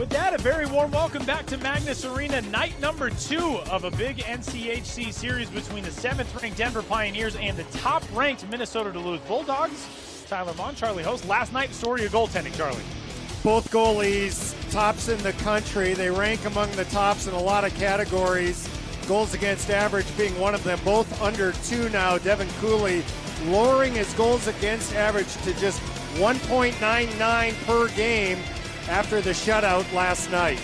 With that, a very warm welcome back to Magnus Arena, night number 2 of a big NCHC series between the 7th-ranked Denver Pioneers and the top-ranked Minnesota Duluth Bulldogs. Tyler Mon, Charlie Host. Last night, story of goaltending, Charlie. Both goalies, tops in the country. They rank among the tops in a lot of categories. Goals against average being one of them, both under 2 now. Devin Cooley lowering his goals against average to just 1.99 per game after the shutout last night.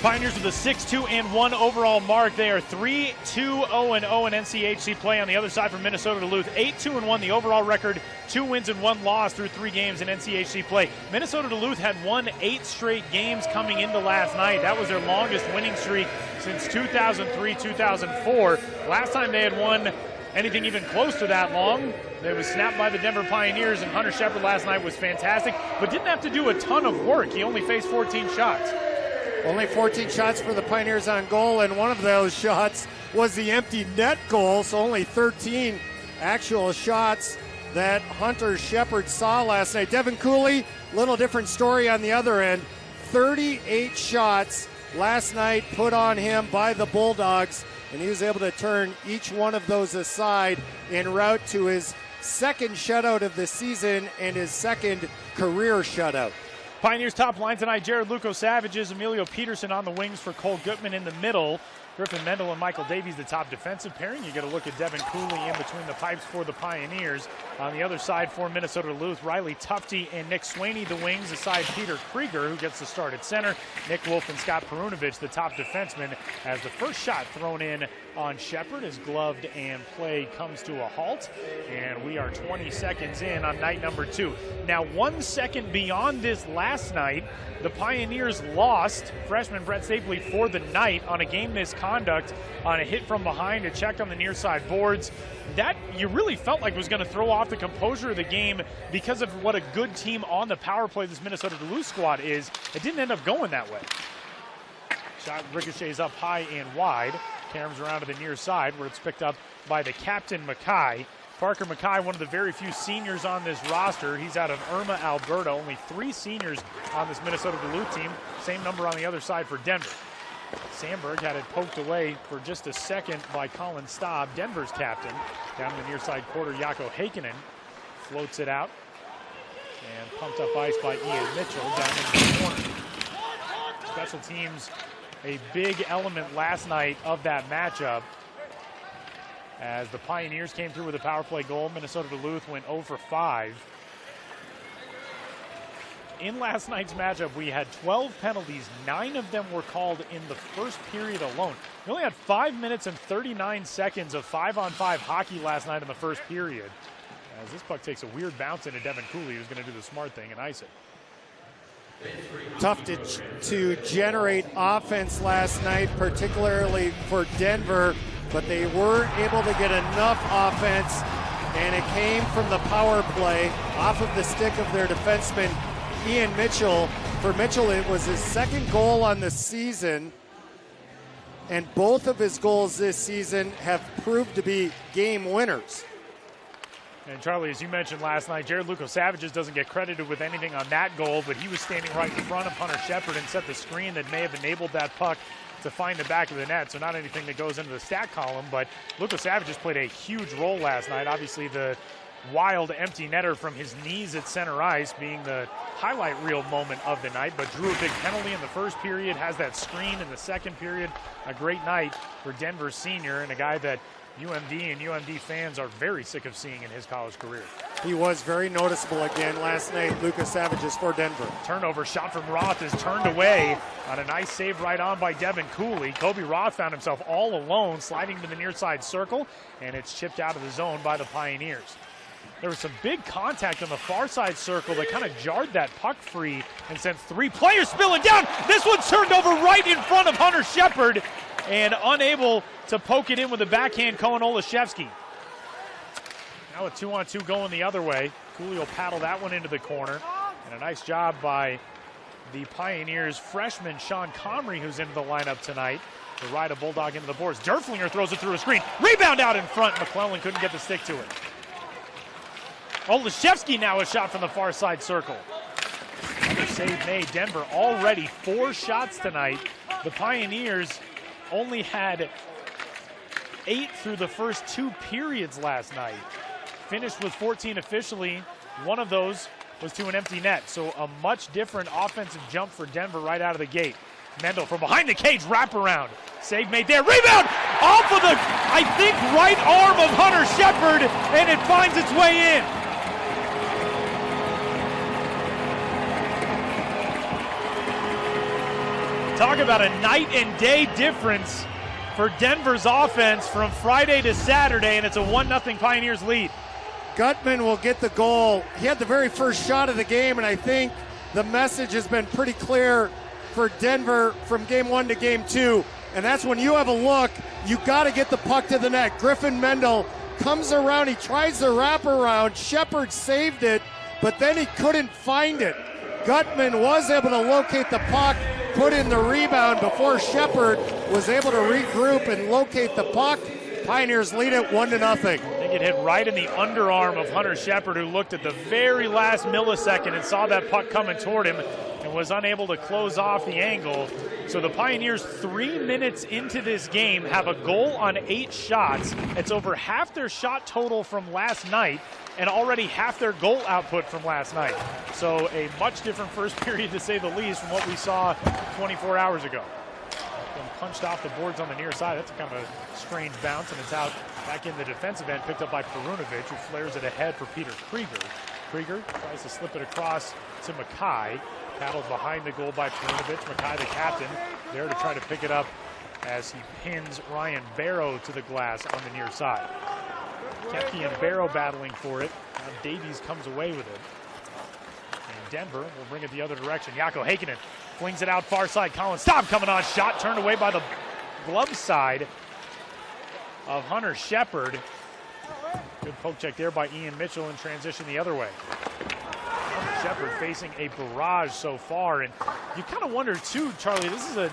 Pioneers with a 6-2-1 overall mark. They are 3-2-0-0 in NCHC play. On the other side for Minnesota Duluth, 8-2-1 the overall record, 2 wins and 1 loss through 3 games in NCHC play. Minnesota Duluth had won 8 straight games coming into last night. That was their longest winning streak since 2003-2004. Last time they had won anything even close to that long, it was snapped by the Denver Pioneers, and Hunter Shepard last night was fantastic, but didn't have to do a ton of work. He only faced 14 shots. Only 14 shots for the Pioneers on goal, and one of those shots was the empty net goal, so only 13 actual shots that Hunter Shepard saw last night. Devin Cooley, little different story on the other end. 38 shots last night put on him by the Bulldogs, and he was able to turn each one of those aside en route to his second shutout of the season and his second career shutout. Pioneers top line tonight, Jared Luco-Savages, Emilio Peterson on the wings for Cole Gutman in the middle. Griffin Mendel and Michael Davies, the top defensive pairing. You get a look at Devin Cooley in between the pipes for the Pioneers. On the other side for Minnesota Duluth, Riley Tufte and Nick Swaney, the wings, aside Peter Krieger, who gets the start at center. Nick Wolf and Scott Perunovich, the top defensemen, as the first shot thrown in on Shepard is gloved and play comes to a halt. And we are 20 seconds in on night number 2. Now, 1 second beyond this last night, the Pioneers lost freshman Brett Stapley for the night on a game misconduct on a hit from behind, a check on the near side boards. That you really felt like was going to throw off the composure of the game because of what a good team on the power play this Minnesota Duluth squad is. It didn't end up going that way. Shot ricochets up high and wide. Caroms around to the near side where it's picked up by the captain, Mackay. Parker Mackay, one of the very few seniors on this roster. He's out of Irma, Alberta. Only 3 seniors on this Minnesota Duluth team. Same number on the other side for Denver. Sandberg had it poked away for just a second by Colin Staub, Denver's captain. Down in the near side quarter, Jaakko Heikkinen floats it out. And pumped up ice by Ian Mitchell down into the corner. Special teams, a big element last night of that matchup. As the Pioneers came through with a power play goal, Minnesota Duluth went 0 for 5. In last night's matchup, we had 12 penalties. 9 of them were called in the first period alone. We only had 5 minutes and 39 seconds of 5-on-5 hockey last night in the first period. As this puck takes a weird bounce into Devin Cooley, who's going to do the smart thing and ice it. Tough to generate offense last night, particularly for Denver, but they were able to get enough offense, and it came from the power play off of the stick of their defenseman, Ian Mitchell. For Mitchell, it was his second goal on the season, and both of his goals this season have proved to be game winners. And Charlie, as you mentioned last night, Jared Luco-Savages doesn't get credited with anything on that goal, but he was standing right in front of Hunter Shepard and set the screen that may have enabled that puck to find the back of the net. So not anything that goes into the stat column, but Luco-Savages played a huge role last night. Obviously the wild empty netter from his knees at center ice being the highlight reel moment of the night, but drew a big penalty in the first period, has that screen in the second period. A great night for Denver senior and a guy that UMD and UMD fans are very sick of seeing in his college career. He was very noticeable again last night, Luco-Savages for Denver. Turnover shot from Roth is turned away on a nice save right on by Devin Cooley. Kobe Roth found himself all alone, sliding to the near side circle, and it's chipped out of the zone by the Pioneers. There was some big contact on the far side circle that kind of jarred that puck free and sent 3 players spilling down. This one's turned over right in front of Hunter Shepard and unable to poke it in with a backhand, Koen Olszewski. Now a 2-on-2 going the other way. Cooley will paddle that one into the corner. And a nice job by the Pioneers freshman Sean Comrie, who's into the lineup tonight, to ride a Bulldog into the boards. Derflinger throws it through a screen. Rebound out in front. McClellan couldn't get the stick to it. Olszewski now a shot from the far side circle. another save made. Denver already 4 shots tonight. The Pioneers only had 8 through the first 2 periods last night. Finished with 14 officially. One of those was to an empty net. So a much different offensive jump for Denver right out of the gate. Mendel from behind the cage, wraparound. Save made there. Rebound off of the, I think, right arm of Hunter Shepard, and it finds its way in. Talk about a night and day difference for Denver's offense from Friday to Saturday, and it's a 1-0 Pioneers lead. Gutman will get the goal. He had the very first shot of the game, and I think the message has been pretty clear for Denver from game 1 to game 2. And that's when you have a look, you got to get the puck to the net. Griffin Mendel comes around, he tries to wrap around. Shepard saved it, but then he couldn't find it. Gutman was able to locate the puck, put in the rebound before Shepard was able to regroup and locate the puck. Pioneers lead it 1-0. I think it hit right in the underarm of Hunter Shepard, who looked at the very last millisecond and saw that puck coming toward him and was unable to close off the angle. So the Pioneers, 3 minutes into this game, have a goal on 8 shots. It's over half their shot total from last night and already half their goal output from last night. So a much different first period, to say the least, from what we saw 24 hours ago. Been punched off the boards on the near side. That's kind of a strange bounce, and it's out back in the defensive end, picked up by Perunovic, who flares it ahead for Peter Krieger. Krieger tries to slip it across to Mackay. Paddled behind the goal by Perunovic. Mackay, the captain, there to try to pick it up as he pins Ryan Barrow to the glass on the near side. Kepke and Barrow battling for it. Now Davies comes away with it. And Denver will bring it the other direction. Jaakko Heikkinen flings it out far side. Colin Staub coming on. Shot turned away by the glove side of Hunter Shepard. Good poke check there by Ian Mitchell in transition the other way. Shepard facing a barrage so far, and you kind of wonder too, Charlie, this is a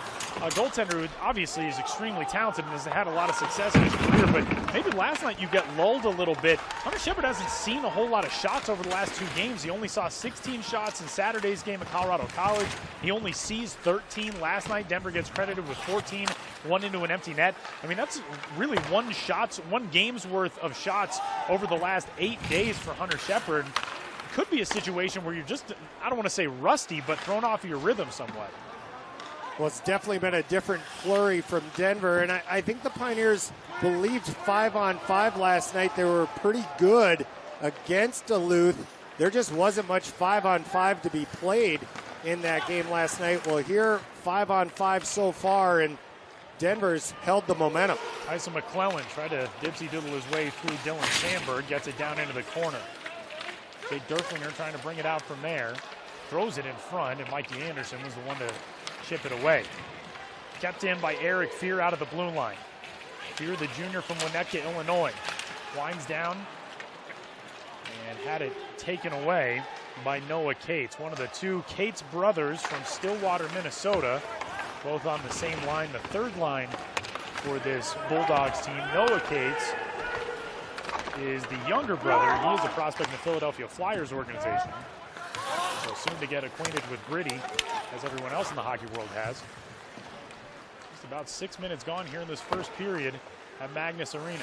goaltender who obviously is extremely talented and has had a lot of success in his career, but maybe last night you get lulled a little bit. Hunter Shepard hasn't seen a whole lot of shots over the last 2 games. He only saw 16 shots in Saturday's game at Colorado College. He only sees 13 last night. Denver gets credited with 14, 1 into an empty net. I mean, that's really 1 game's worth of shots over the last 8 days for Hunter Shepard. Could be a situation where you're just, I don't want to say rusty, but thrown off your rhythm somewhat. Well, it's definitely been a different flurry from Denver, and I think the Pioneers believed 5-on-5 last night. They were pretty good against Duluth. There just wasn't much 5-on-5 to be played in that game last night. Well, here, 5-on-5 so far, and Denver's held the momentum. Tyson McClellan tried to dipsy-doodle his way through Dylan Sandberg, gets it down into the corner. Jake Derflinger trying to bring it out from there. Throws it in front, and Mikey Anderson was the one to chip it away. Kept in by Eric Fear out of the blue line. Fear, the junior from Winnetka, Illinois. Winds down and had it taken away by Noah Cates, one of the 2 Cates brothers from Stillwater, Minnesota, both on the same line, the 3rd line for this Bulldogs team. Noah Cates is the younger brother. He is a prospect in the Philadelphia Flyers organization. So soon to get acquainted with Gritty, as everyone else in the hockey world has. Just about 6 minutes gone here in this first period at Magnus Arena.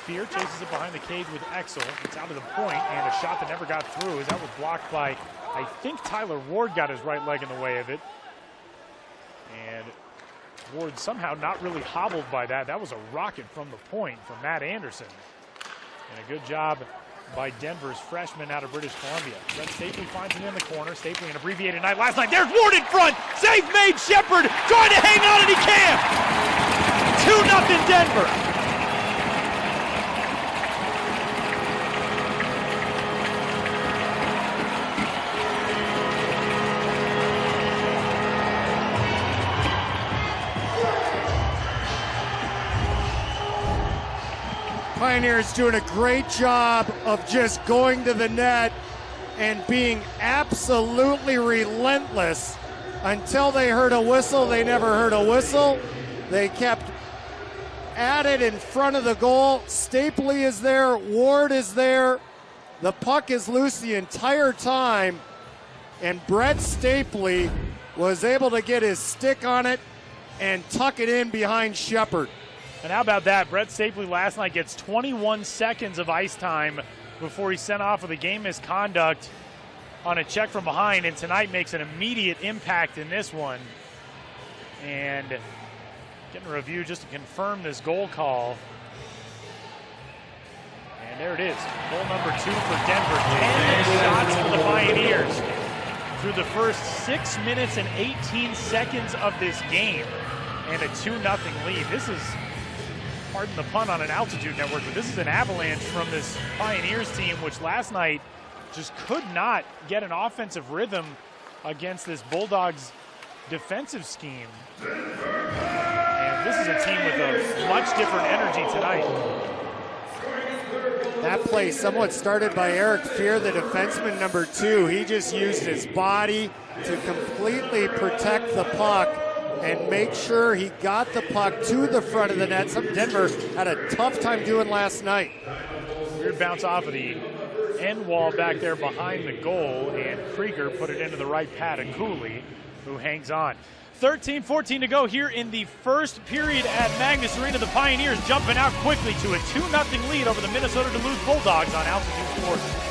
Fear chases it behind the cage with Exel. It's out of the point, and a shot that never got through as that was blocked by, I think Tyler Ward got his right leg in the way of it. And Ward somehow not really hobbled by that. That was a rocket from the point from Matt Anderson. And a good job by Denver's freshman out of British Columbia. Brett Stapley finds it in the corner. Stapley, an abbreviated night last night. There's Ward in front. Save made. Shepard trying to hang on, and he can't. 2-0 Denver. Pioneers doing a great job of just going to the net and being absolutely relentless. Until they heard a whistle, they never heard a whistle. They kept at it in front of the goal. Stapley is there, Ward is there. The puck is loose the entire time. and Brett Stapley was able to get his stick on it and tuck it in behind Shepard. And how about that? Brett Stapley last night gets 21 seconds of ice time before he's sent off with a game misconduct on a check from behind, and tonight makes an immediate impact in this one. And getting a review just to confirm this goal call. And there it is, goal number 2 for Denver. 10 shots for the Pioneers through the first 6 minutes and 18 seconds of this game, and a 2-0 lead. This is, pardon the pun on an altitude network, but this is an avalanche from this Pioneers team, which last night just could not get an offensive rhythm against this Bulldogs defensive scheme. And this is a team with a much different energy tonight. That play somewhat started by Eric Fear, the defenseman number 2. He just used his body to completely protect the puck and make sure he got the puck to the front of the net. Something Denver had a tough time doing last night. Weird bounce off of the end wall back there behind the goal, and Krieger put it into the right pad of Cooley, who hangs on. 13-14 to go here in the first period at Magnus Arena. The Pioneers jumping out quickly to a 2-0 lead over the Minnesota Duluth Bulldogs on Altitude Sports.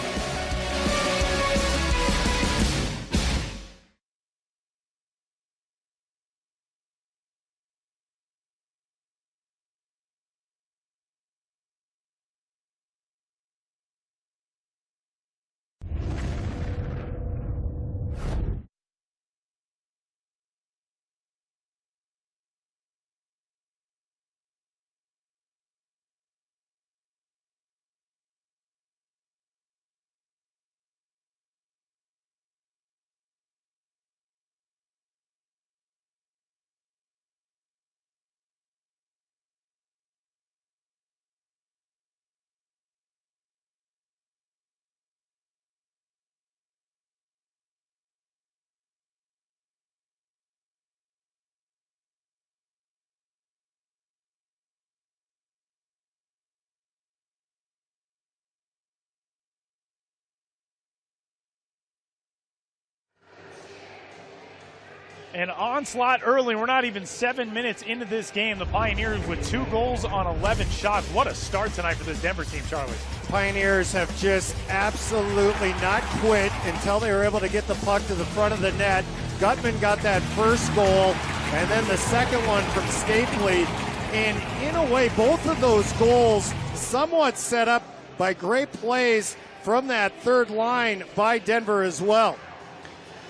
An onslaught early. We're not even 7 minutes into this game. The Pioneers with 2 goals on 11 shots. What a start tonight for this Denver team, Charlie. Pioneers have just absolutely not quit until they were able to get the puck to the front of the net. Gutman got that first goal, and then the second one from Stapley. And in a way, both of those goals somewhat set up by great plays from that third line by Denver as well.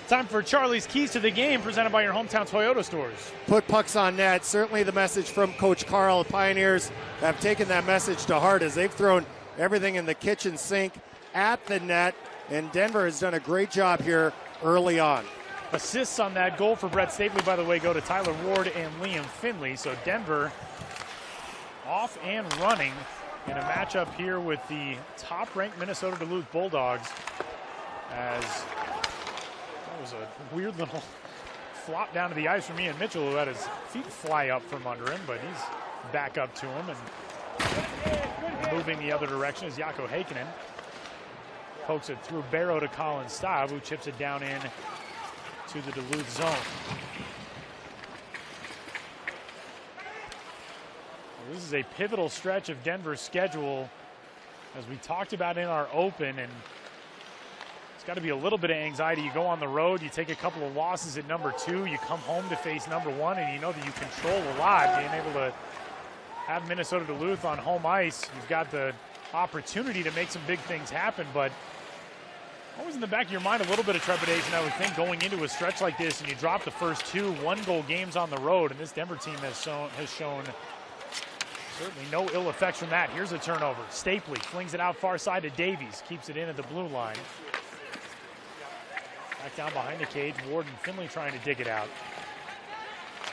Time for Charlie's Keys to the Game, presented by your hometown Toyota stores. Put pucks on net. Certainly the message from Coach Carl. The Pioneers have taken that message to heart as they've thrown everything in the kitchen sink at the net, and Denver has done a great job here early on. Assists on that goal for Brett Stapley, by the way, go to Tyler Ward and Liam Finley. So Denver off and running in a matchup here with the top-ranked Minnesota Duluth Bulldogs, as that was a weird little flop down to the ice from Ian Mitchell, who had his feet fly up from under him, but he's back up to him and moving the other direction is Jaakko Heikkinen. Pokes it through Barrow to Colin Staub, who chips it down in to the Duluth zone. Well, this is a pivotal stretch of Denver's schedule, as we talked about in our open, and it's got to be a little bit of anxiety. You go on the road, you take a couple of losses at number 2, you come home to face number 1, and you know that you control a lot. Being able to have Minnesota Duluth on home ice, you've got the opportunity to make some big things happen, but always in the back of your mind a little bit of trepidation, I would think, going into a stretch like this, and you drop the first 2 one-goal games on the road, and this Denver team has shown certainly no ill effects from that. Here's a turnover. Stapley flings it out far side to Davies, keeps it in at the blue line. Back down behind the cage, Ward and Finley trying to dig it out.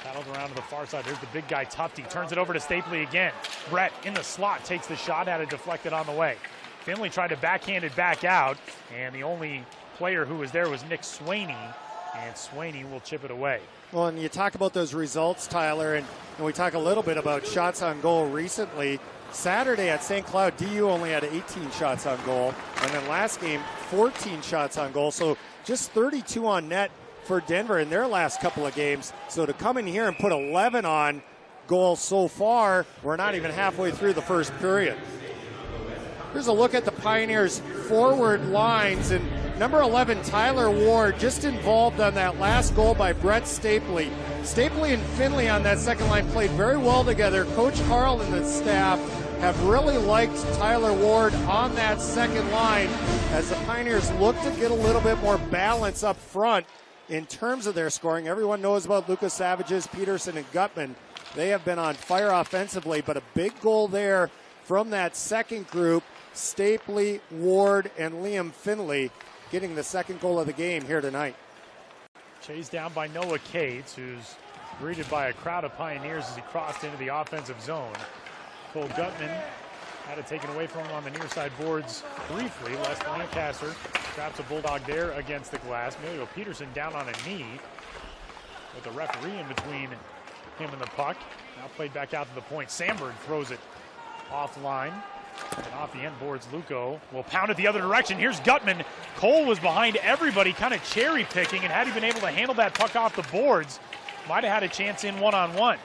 Paddled around to the far side. There's the big guy, Tufte. Turns it over to Stapley again. Brett in the slot takes the shot, had it deflected on the way. Finley tried to backhand it back out, and the only player who was there was Nick Swaney, and Swaney will chip it away. Well, and you talk about those results, Tyler, and we talk a little bit about shots on goal recently. Saturday at St. Cloud, DU only had 18 shots on goal. And then last game, 14 shots on goal. So just 32 on net for Denver in their last couple of games. So to come in here and put 11 on goal so far, we're not even halfway through the first period. Here's a look at the Pioneers' forward lines. And number 11, Tyler Ward, just involved on that last goal by Brett Stapley. Stapley and Finley on that second line played very well together. Coach Carl and the staff have really liked Tyler Ward on that second line as the Pioneers look to get a little bit more balance up front in terms of their scoring. Everyone knows about Lucas Savages, Peterson, and Gutman. They have been on fire offensively, but a big goal there from that second group, Stapley, Ward, and Liam Finley getting the second goal of the game here tonight. Chased down by Noah Cates, who's greeted by a crowd of Pioneers as he crossed into the offensive zone. Cole Gutman had it taken away from him on the near side boards briefly. Les Lancaster traps a Bulldog there against the glass. Emilio Peterson down on a knee with the referee in between him and the puck. Now played back out to the point. Sandberg throws it offline. And off the end boards, Luco will pound it the other direction. Here's Gutman. Cole was behind everybody, kind of cherry picking, and had he been able to handle that puck off the boards, might have had a chance in one-on-one.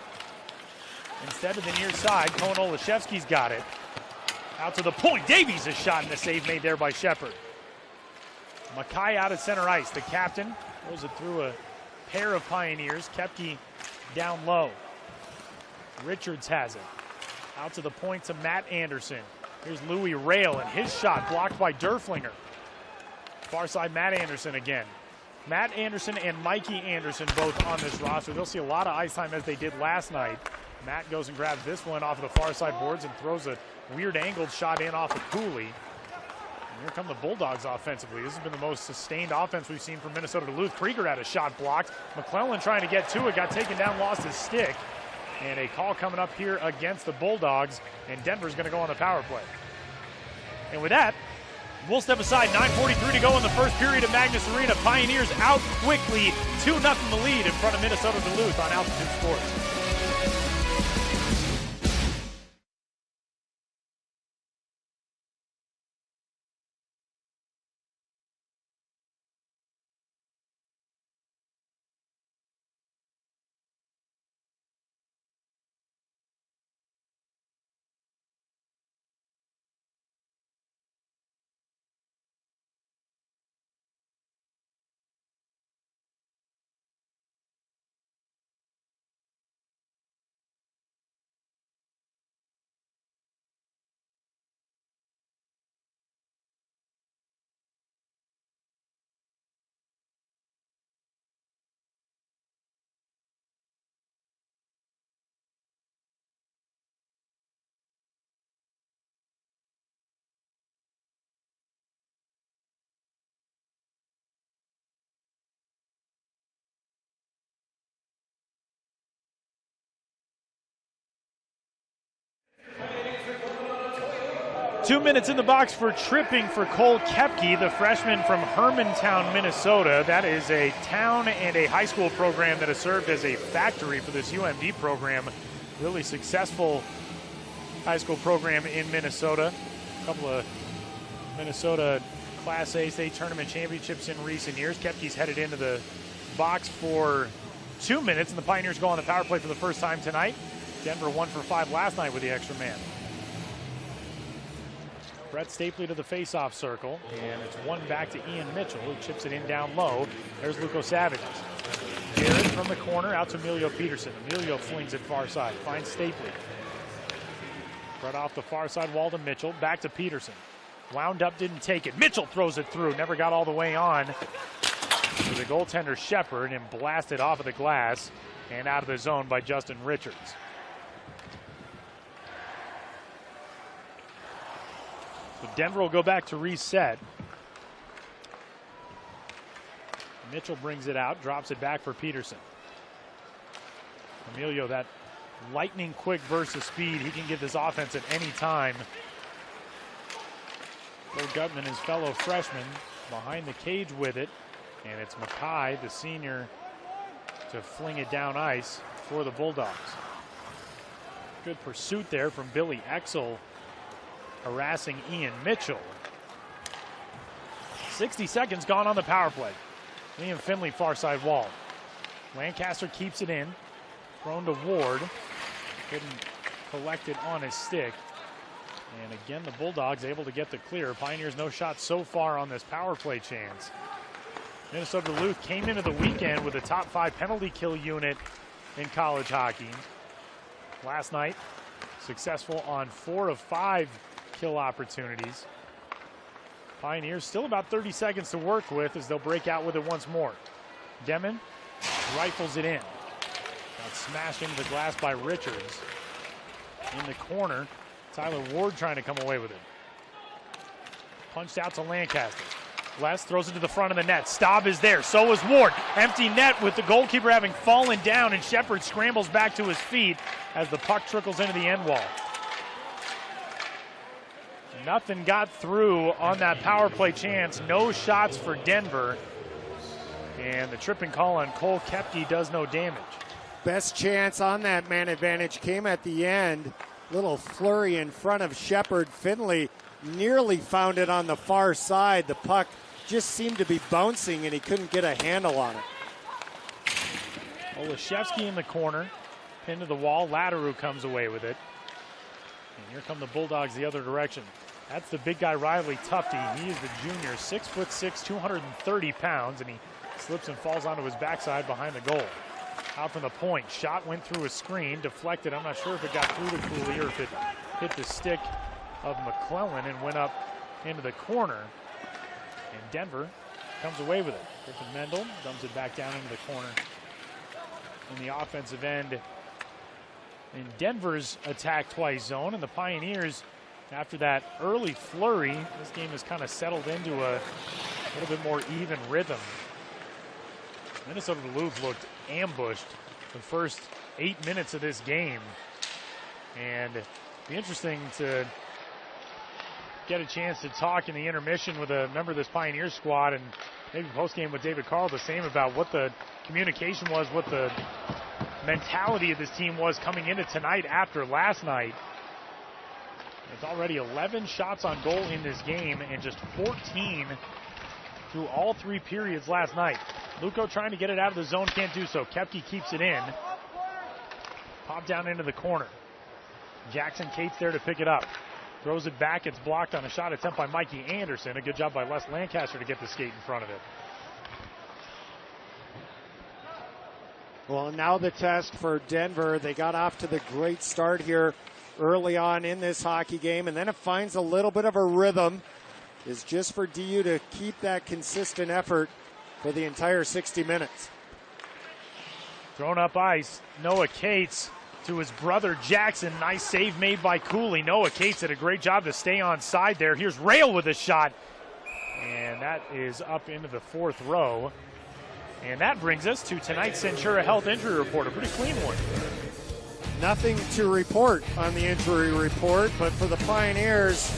Instead of the near side, Cohen Olaszewski's got it. Out to the point. Davies' a shot, and the save made there by Shepard. Mackay out at center ice. The captain throws it through a pair of Pioneers. Koepke down low. Richards has it. Out to the point to Matt Anderson. Here's Louis Rail, and his shot blocked by Derflinger. Far side, Matt Anderson again. Matt Anderson and Mikey Anderson both on this roster. They'll see a lot of ice time as they did last night. Matt goes and grabs this one off of the far side boards and throws a weird angled shot in off of Cooley. And here come the Bulldogs offensively. This has been the most sustained offense we've seen from Minnesota Duluth. Krieger had a shot blocked. McClellan trying to get to it, got taken down, lost his stick. And a call coming up here against the Bulldogs, and Denver's going to go on the power play. And with that, we'll step aside. 9:43 to go in the first period of Magnus Arena. Pioneers out quickly, 2-0 the lead in front of Minnesota Duluth on Altitude Sports. Two minutes in the box for tripping for Cole Koepke, the freshman from Hermantown, Minnesota. That is a town and a high school program that has served as a factory for this UMD program. Really successful high school program in Minnesota. A couple of Minnesota Class A state tournament championships in recent years. Koepke's headed into the box for 2 minutes, and the Pioneers go on the power play for the first time tonight. Denver 1 for 5 last night with the extra man. Brett Stapley to the face-off circle, and it's one back to Ian Mitchell, who chips it in down low. There's Luco Savages. Garrett from the corner out to Emilio Peterson. Emilio flings it far side, finds Stapley. Right off the far side wall to Mitchell, back to Peterson. Wound up, didn't take it. Mitchell throws it through, never got all the way on to the goaltender Shepard, and blasted off of the glass and out of the zone by Justin Richards. So Denver will go back to reset. Mitchell brings it out, drops it back for Peterson. Emilio, that lightning quick burst of speed. He can get this offense at any time. Bill Gutman, his fellow freshman, behind the cage with it. And it's Mackay, the senior, to fling it down ice for the Bulldogs. Good pursuit there from Billy Exel, harassing Ian Mitchell. 60 seconds gone on the power play. Liam Finley, far side wall. Lancaster keeps it in. Thrown to Ward. Couldn't collect it on his stick. And again, the Bulldogs able to get the clear. Pioneers no shots so far on this power play chance. Minnesota Duluth came into the weekend with a top 5 penalty kill unit in college hockey. Last night, successful on 4 of 5 kill opportunities. Pioneers still about 30 seconds to work with as they'll break out with it once more. Demon rifles it in. Got smashed into the glass by Richards. In the corner, Tyler Ward trying to come away with it. Punched out to Lancaster. Les throws it to the front of the net. Staub is there. So is Ward. Empty net with the goalkeeper having fallen down, and Shepard scrambles back to his feet as the puck trickles into the end wall. Nothing got through on that power play chance. No shots for Denver. And the tripping call on Cole Koepke does no damage. Best chance on that man advantage came at the end. Little flurry in front of Shepard. Finley nearly found it on the far side. The puck just seemed to be bouncing and he couldn't get a handle on it. Olszewski in the corner, pinned to the wall. Laderoux comes away with it. And here come the Bulldogs the other direction. That's the big guy, Riley Tufte. He is the junior, 6'6", 230 pounds, and he slips and falls onto his backside behind the goal. Out from the point, shot went through a screen, deflected. I'm not sure if it got through to Cooley or if it hit the stick of McClellan and went up into the corner. And Denver comes away with it. Griffin Mendel dumps it back down into the corner. In the offensive end, in Denver's attack twice zone, and the Pioneers, after that early flurry, this game has kind of settled into a little bit more even rhythm. Minnesota Duluth looked ambushed the first 8 minutes of this game. And it'd be interesting to get a chance to talk in the intermission with a member of this Pioneer squad, and maybe post-game with David Carl the same about what the communication was, what the mentality of this team was coming into tonight after last night. It's already 11 shots on goal in this game and just 14 through all 3 periods last night. Luco trying to get it out of the zone, can't do so. Koepke keeps it in. Pop down into the corner. Jackson Cates there to pick it up. Throws it back, it's blocked on a shot attempt by Mikey Anderson. A good job by Les Lancaster to get the skate in front of it. Well, now the test for Denver. They got off to the great start here early on in this hockey game, and then it finds a little bit of a rhythm. Is just for DU to keep that consistent effort for the entire 60 minutes. Thrown up ice, Noah Cates to his brother Jackson. Nice save made by Cooley. Noah Cates did a great job to stay on side there. Here's Rail with a shot, and that is up into the 4th row. And that brings us to tonight's Centura Health Injury Report, a pretty clean one. Nothing to report on the injury report, but for the Pioneers,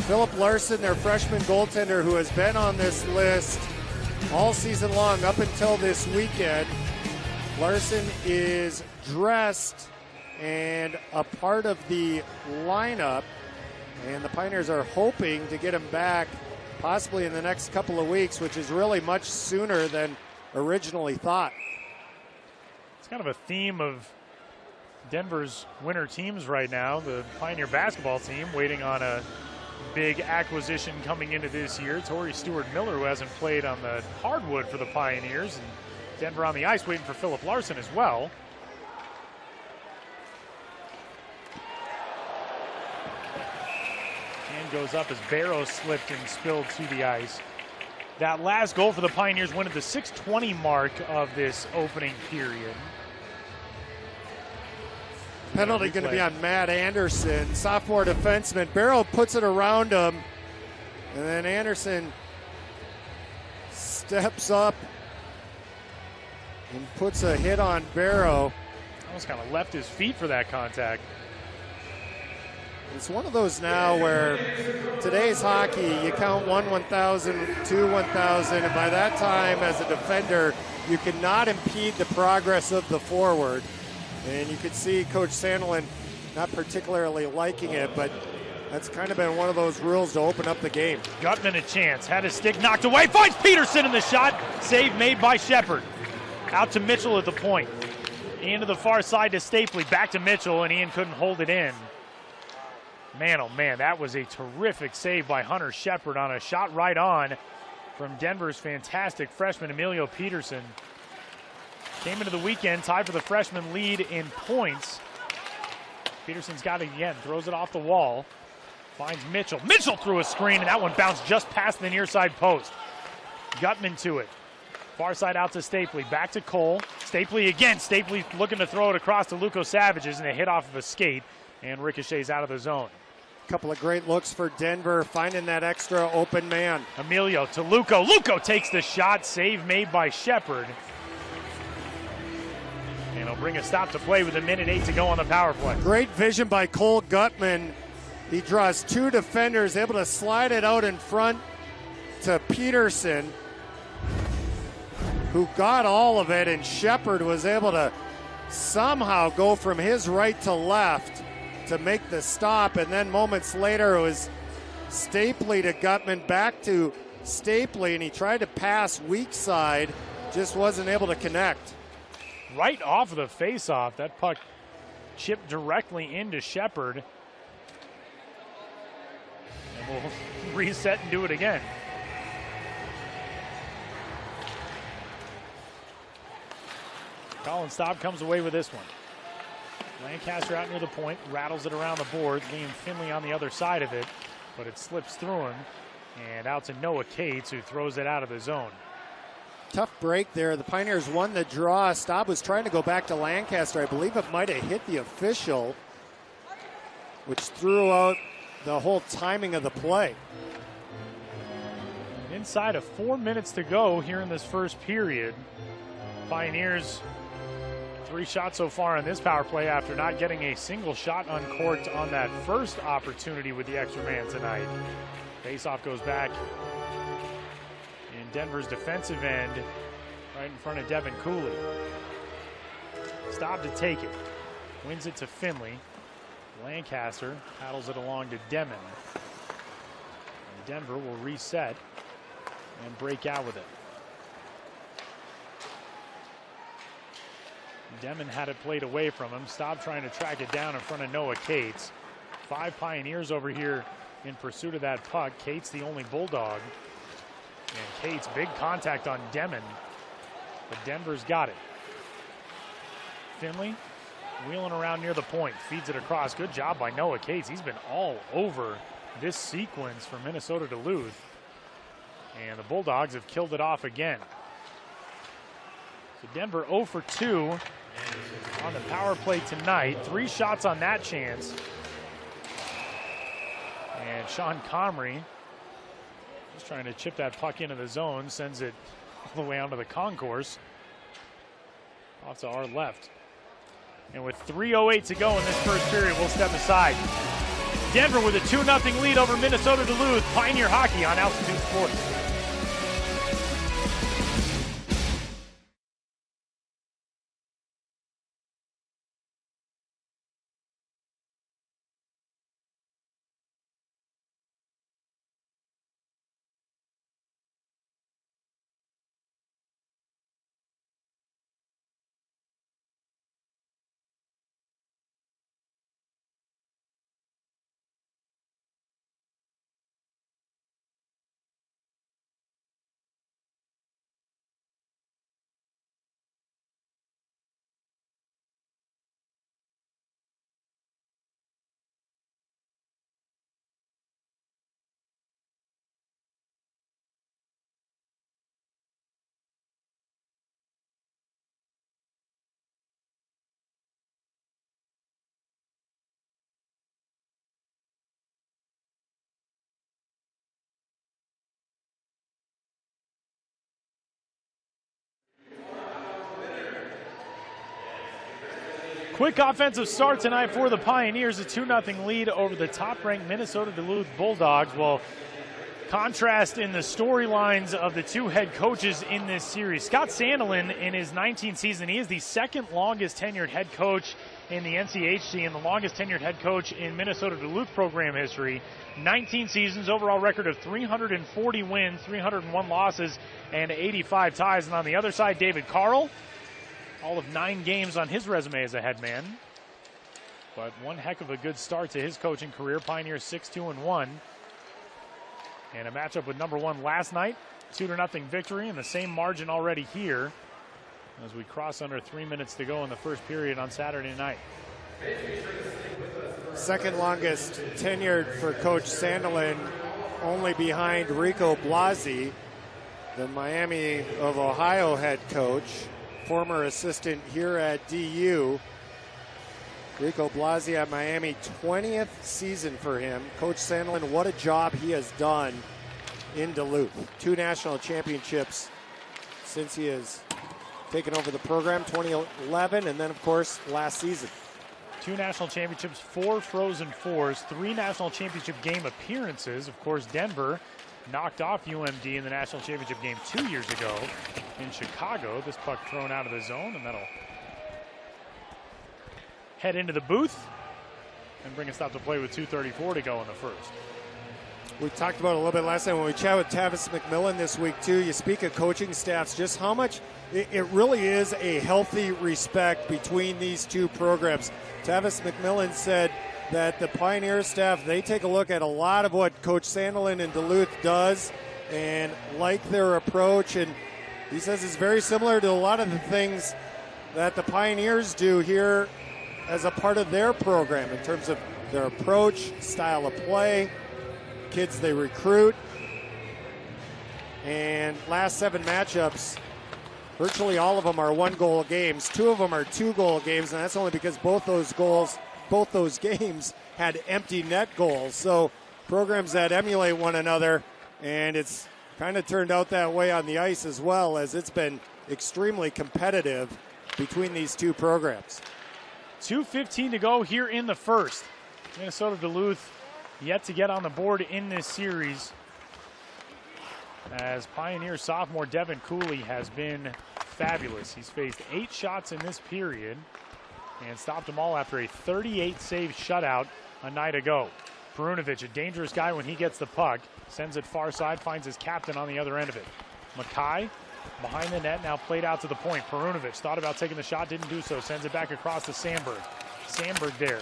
Philip Larson, their freshman goaltender who has been on this list all season long up until this weekend. Larson is dressed and a part of the lineup, and the Pioneers are hoping to get him back possibly in the next couple of weeks, which is really much sooner than originally thought. It's kind of a theme of Denver's winter teams right now. The Pioneer basketball team waiting on a big acquisition coming into this year. Torrey Stewart-Miller, who hasn't played on the hardwood for the Pioneers, and Denver on the ice waiting for Philip Larson as well. Hand goes up as Barrow slipped and spilled to the ice. That last goal for the Pioneers went at the 6:20 mark of this opening period. Penalty going to be on Matt Anderson, sophomore defenseman. Barrow puts it around him, and then Anderson steps up and puts a hit on Barrow. Almost kind of left his feet for that contact. It's one of those now where today's hockey, you count 1 1,000, 2 1,000, and by that time as a defender, you cannot impede the progress of the forward. And you could see Coach Sandelin not particularly liking it, but that's kind of been one of those rules to open up the game. Gutman a chance, had his stick knocked away, finds Peterson in the shot. Save made by Shepard. Out to Mitchell at the point. Ian to the far side to Stapley, back to Mitchell, and Ian couldn't hold it in. Man, oh man, that was a terrific save by Hunter Shepard on a shot right on from Denver's fantastic freshman Emilio Peterson. Came into the weekend tied for the freshman lead in points. Peterson's got it again, throws it off the wall. Finds Mitchell. Mitchell threw a screen, and that one bounced just past the near side post. Gutman to it. Far side out to Stapley. Back to Cole. Stapley again. Stapley looking to throw it across to Luco Savages, and a hit off of a skate, and ricochets out of the zone. Couple of great looks for Denver, finding that extra open man. Emilio to Luco. Luco takes the shot. Save made by Shepard. And he'll bring a stop to play with 1:08 to go on the power play. Great vision by Cole Gutman. He draws two defenders, able to slide it out in front to Peterson, who got all of it, and Shepard was able to somehow go from his right to left to make the stop, and then moments later it was Stapley to Gutman, back to Stapley, and he tried to pass weak side, just wasn't able to connect. Right off of the face-off, that puck chipped directly into Shepard. And we'll reset and do it again. Colin Staub comes away with this one. Lancaster out near the point, rattles it around the board. Liam Finley on the other side of it, but it slips through him. And out to Noah Cates, who throws it out of the zone. Tough break there. The Pioneers won the draw. Staub was trying to go back to Lancaster. I believe it might have hit the official, which threw out the whole timing of the play. Inside of 4 minutes to go here in this first period. Pioneers 3 shots so far on this power play after not getting a single shot uncorked on that first opportunity with the extra man tonight. Faceoff goes back in Denver's defensive end, right in front of Devin Cooley. Staub to take it. Wins it to Finley. Lancaster paddles it along to Demon. And Denver will reset and break out with it. Demon had it played away from him. Staub trying to track it down in front of Noah Cates. 5 Pioneers over here in pursuit of that puck. Cates the only Bulldog. And Cates, big contact on Demon. But Denver's got it. Finley wheeling around near the point. Feeds it across. Good job by Noah Cates. He's been all over this sequence for Minnesota Duluth. And the Bulldogs have killed it off again. So Denver 0 for 2 on the power play tonight. 3 shots on that chance. And Sean Comrie just trying to chip that puck into the zone, sends it all the way onto the concourse. Off to our left. And with 3:08 to go in this first period, we'll step aside. Denver with a 2-0 lead over Minnesota Duluth. Pioneer Hockey on Altitude Sports. Quick offensive start tonight for the Pioneers, a 2-0 lead over the top-ranked Minnesota Duluth Bulldogs. Well, contrast in the storylines of the 2 head coaches in this series. Scott Sandelin, in his 19th season, he is the second longest tenured head coach in the NCHC and the longest tenured head coach in Minnesota Duluth program history. 19 seasons, overall record of 340 wins, 301 losses, and 85 ties. And on the other side, David Carl, all of 9 games on his resume as a head man. But one heck of a good start to his coaching career. Pioneers 6-2-1. And a matchup with number 1 last night. 2-0 victory, and the same margin already here as we cross under 3 minutes to go in the first period on Saturday night. Second longest tenured for Coach Sandelin, only behind Rico Blasi, the Miami of Ohio head coach, former assistant here at DU. Rico Blasi at Miami, 20th season for him. Coach Sandelin, what a job he has done in Duluth. 2 national championships since he has taken over the program, 2011, and then, of course, last season. 2 national championships, 4 Frozen Fours, 3 national championship game appearances. Of course, Denver knocked off UMD in the national championship game 2 years ago in Chicago. This puck thrown out of the zone, and that'll head into the booth and bring a stop to play with 2:34 to go in the first. We talked about it a little bit last time when we chatted with Tavis McMillan this week, too. You speak of coaching staffs, just how much it really is a healthy respect between these 2 programs. Tavis McMillan said that the Pioneer staff, they take a look at a lot of what Coach Sandelin in Duluth does and like their approach. And he says it's very similar to a lot of the things that the Pioneers do here as a part of their program in terms of their approach, style of play, kids they recruit. And last 7 matchups, virtually all of them are 1-goal games. 2 of them are 2-goal games, and that's only because both those games had empty net goals. So programs that emulate one another, and it's kind of turned out that way on the ice as well, as it's been extremely competitive between these 2 programs. 2:15 to go here in the first. Minnesota Duluth yet to get on the board in this series, as Pioneer sophomore Devin Cooley has been fabulous. He's faced 8 shots in this period and stopped them all after a 38-save shutout a night ago. Perunovic, a dangerous guy when he gets the puck, sends it far side, finds his captain on the other end of it. Mackay behind the net, now played out to the point. Perunovic thought about taking the shot, didn't do so. Sends it back across to Sandberg. Sandberg there.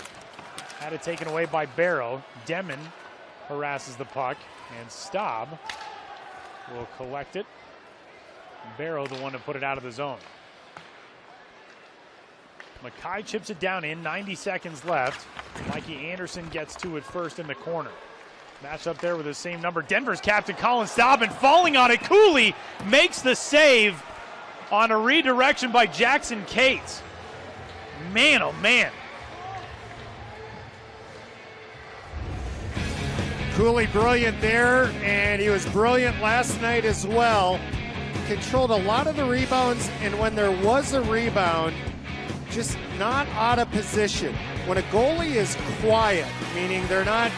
Had it taken away by Barrow. Demon harasses the puck, and Staub will collect it. Barrow, the one to put it out of the zone. Mackay chips it down in, 90 seconds left. Mikey Anderson gets to it first in the corner. Match up there with the same number. Denver's captain Colin Staub, and falling on it, Cooley makes the save on a redirection by Jackson Cates. Man, oh man. Cooley brilliant there, and he was brilliant last night as well. Controlled a lot of the rebounds, and when there was a rebound, just not out of position. When a goalie is quiet, meaning they're not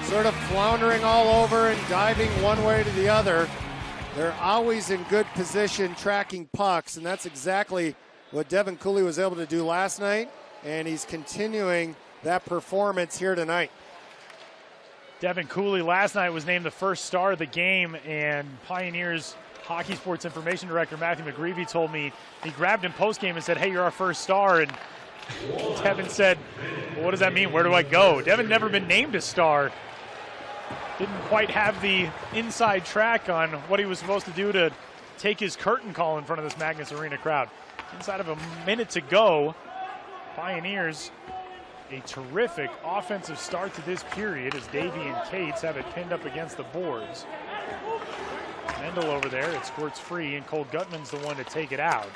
sort of floundering all over and diving one way to the other, they're always in good position tracking pucks, and that's exactly what Devin Cooley was able to do last night, and he's continuing that performance here tonight. Devin Cooley last night was named the first star of the game, and Pioneers Hockey Sports Information Director Matthew McGreevy told me he grabbed him post-game and said, "Hey, you're our first star." And Devin said, "Well, what does that mean? Where do I go?" Devin never been named a star. Didn't quite have the inside track on what he was supposed to do to take his curtain call in front of this Magnus Arena crowd. Inside of a minute to go, Pioneers a terrific offensive start to this period as Davey and Cates have it pinned up against the boards. Mendel over there, it squirts free, and Cole Gutman's the one to take it out.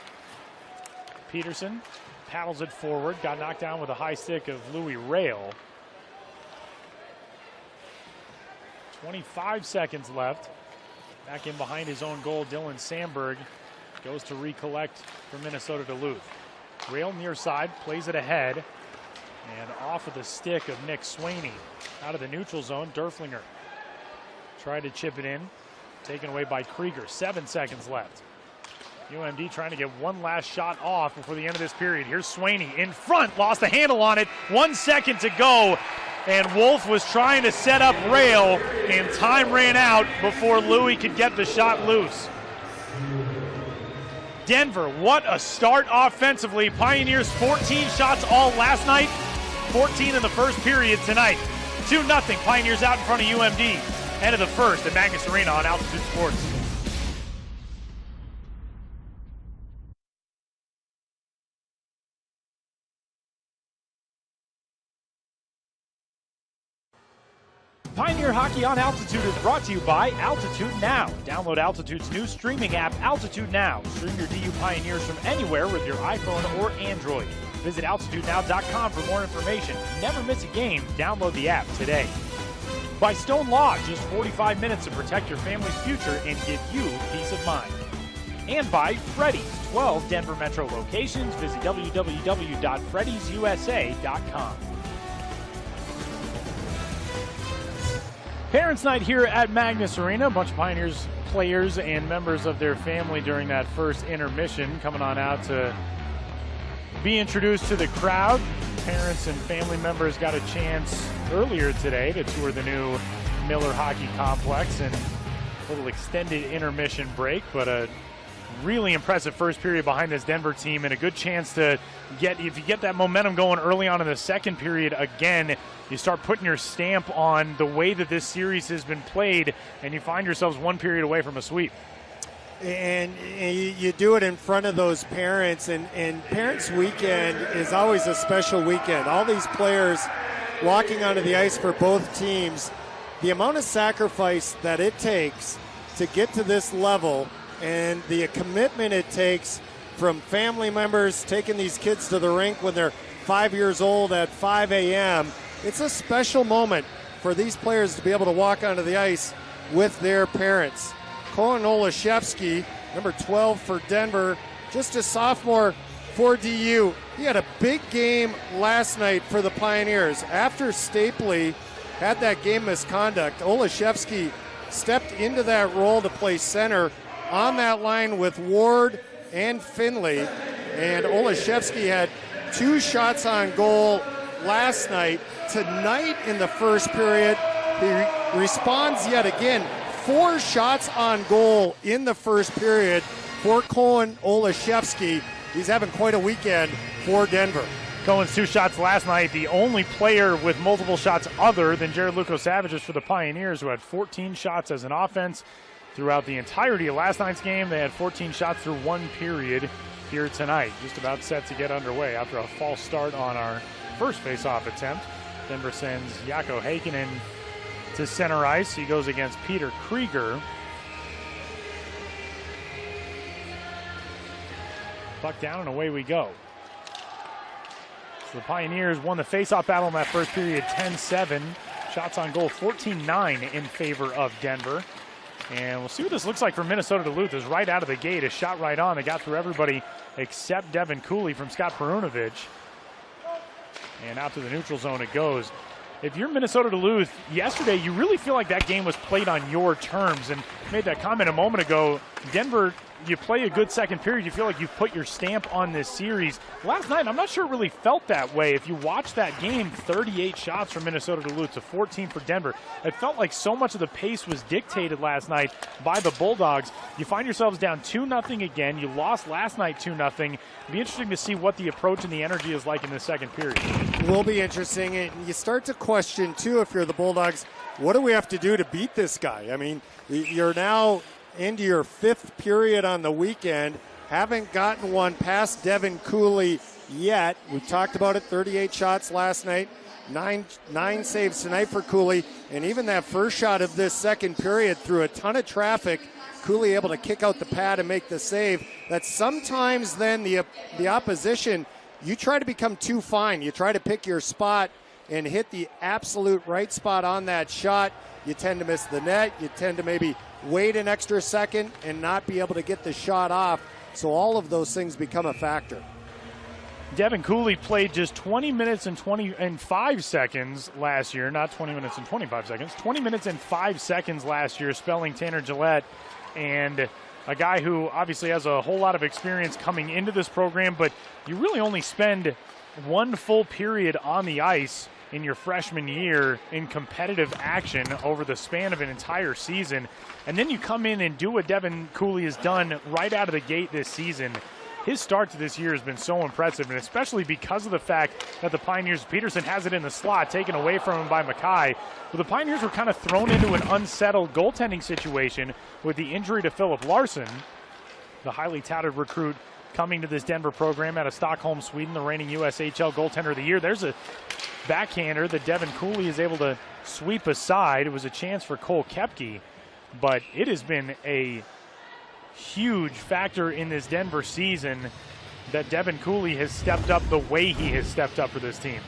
Peterson paddles it forward, got knocked down with a high stick of Louis Rail. 25 seconds left. Back in behind his own goal, Dylan Sandberg goes to recollect for Minnesota Duluth. Rail near side, plays it ahead, and off of the stick of Nick Swaney. Out of the neutral zone, Derflinger tried to chip it in, taken away by Krieger. 7 seconds left. UMD trying to get one last shot off before the end of this period. Here's Swaney in front, lost the handle on it. 1 second to go, and Wolf was trying to set up rail, and time ran out before Louis could get the shot loose. Denver, what a start offensively. Pioneers 14 shots all last night, 14 in the first period tonight. 2-0, Pioneers out in front of UMD. End of the first at Magnus Arena on Altitude Sports. Pioneer Hockey on Altitude is brought to you by Altitude Now. Download Altitude's new streaming app, Altitude Now. Stream your DU Pioneers from anywhere with your iPhone or Android. Visit altitudenow.com for more information. Never miss a game. Download the app today. By Stone Law, just 45 minutes to protect your family's future and give you peace of mind. And by Freddy's, 12 Denver Metro locations. Visit www.freddysusa.com. Parents' night here at Magnus Arena. A bunch of Pioneers players and members of their family during that first intermission coming on out to be introduced to the crowd. Parents and family members got a chance earlier today to tour the new Miller Hockey Complex and a little extended intermission break, but a really impressive first period behind this Denver team and a good chance to get, if you get that momentum going early on in the second period again, you start putting your stamp on the way that this series has been played, and you find yourselves one period away from a sweep. And you do it in front of those parents, and Parents Weekend is always a special weekend. All these players walking onto the ice for both teams, the amount of sacrifice that it takes to get to this level and the commitment it takes from family members taking these kids to the rink when they're 5 years old at 5 a.m., it's a special moment for these players to be able to walk onto the ice with their parents. Colin Olaszewski, number 12 for Denver, just a sophomore for DU. He had a big game last night for the Pioneers. After Stapley had that game misconduct, Olaszewski stepped into that role to play center on that line with Ward and Finley. And Olaszewski had 2 shots on goal last night. Tonight in the first period, he responds yet again. 4 shots on goal in the first period for Colin Olaszewski. He's having quite a weekend for Denver. Cohen's 2 shots last night, the only player with multiple shots other than Jared Luko-Savages for the Pioneers, who had 14 shots as an offense throughout the entirety of last night's game. They had 14 shots through 1 period here tonight. Just about set to get underway after a false start on our first face-off attempt. Denver sends Jaakko Heikkinen to center ice. He goes against Peter Krieger. Puck down and away we go. So the Pioneers won the face-off battle in that first period 10-7. Shots on goal 14-9 in favor of Denver. And we'll see what this looks like for Minnesota Duluth. Is right out of the gate, a shot right on. They got through everybody except Devin Cooley from Scott Perunovich. And out to the neutral zone it goes. If you're Minnesota Duluth, yesterday you really feel like that game was played on your terms, and made that comment a moment ago. Denver, you play a good second period, you feel like you've put your stamp on this series. Last night, I'm not sure it really felt that way. If you watch that game, 38 shots from Minnesota Duluth to 14 for Denver. It felt like so much of the pace was dictated last night by the Bulldogs. You find yourselves down 2-0 again. You lost last night 2-0. It'll be interesting to see what the approach and the energy is like in the second period. It will be interesting, and you start to question, too, if you're the Bulldogs, what do we have to do to beat this guy? I mean, you're now into your 5th period on the weekend. Haven't gotten one past Devin Cooley yet. We talked about it, 38 shots last night, nine saves tonight for Cooley. And even that first shot of this second period through a ton of traffic, Cooley able to kick out the pad and make the save. That sometimes then the opposition, you try to become too fine. You try to pick your spot and hit the absolute right spot on that shot. You tend to miss the net. You tend to maybe wait an extra second and not be able to get the shot off. So all of those things become a factor. Devin Cooley played just 20 minutes and 5 seconds last year, not 20 minutes and 25 seconds, 20 minutes and 5 seconds last year, spelling Tanner Gillette. And a guy who obviously has a whole lot of experience coming into this program, but you really only spend one full period on the ice in your freshman year in competitive action over the span of an entire season. And then you come in and do what Devin Cooley has done right out of the gate this season. His start to this year has been so impressive, and especially because of the fact that the Pioneers, Peterson has it in the slot, taken away from him by Mackay. Well, the Pioneers were kind of thrown into an unsettled goaltending situation with the injury to Philip Larson, the highly touted recruit coming to this Denver program out of Stockholm, Sweden, the reigning USHL goaltender of the year. There's a backhander that Devin Cooley is able to sweep aside. It was a chance for Cole Koepke, but it has been a huge factor in this Denver season that Devin Cooley has stepped up the way he has stepped up for this team.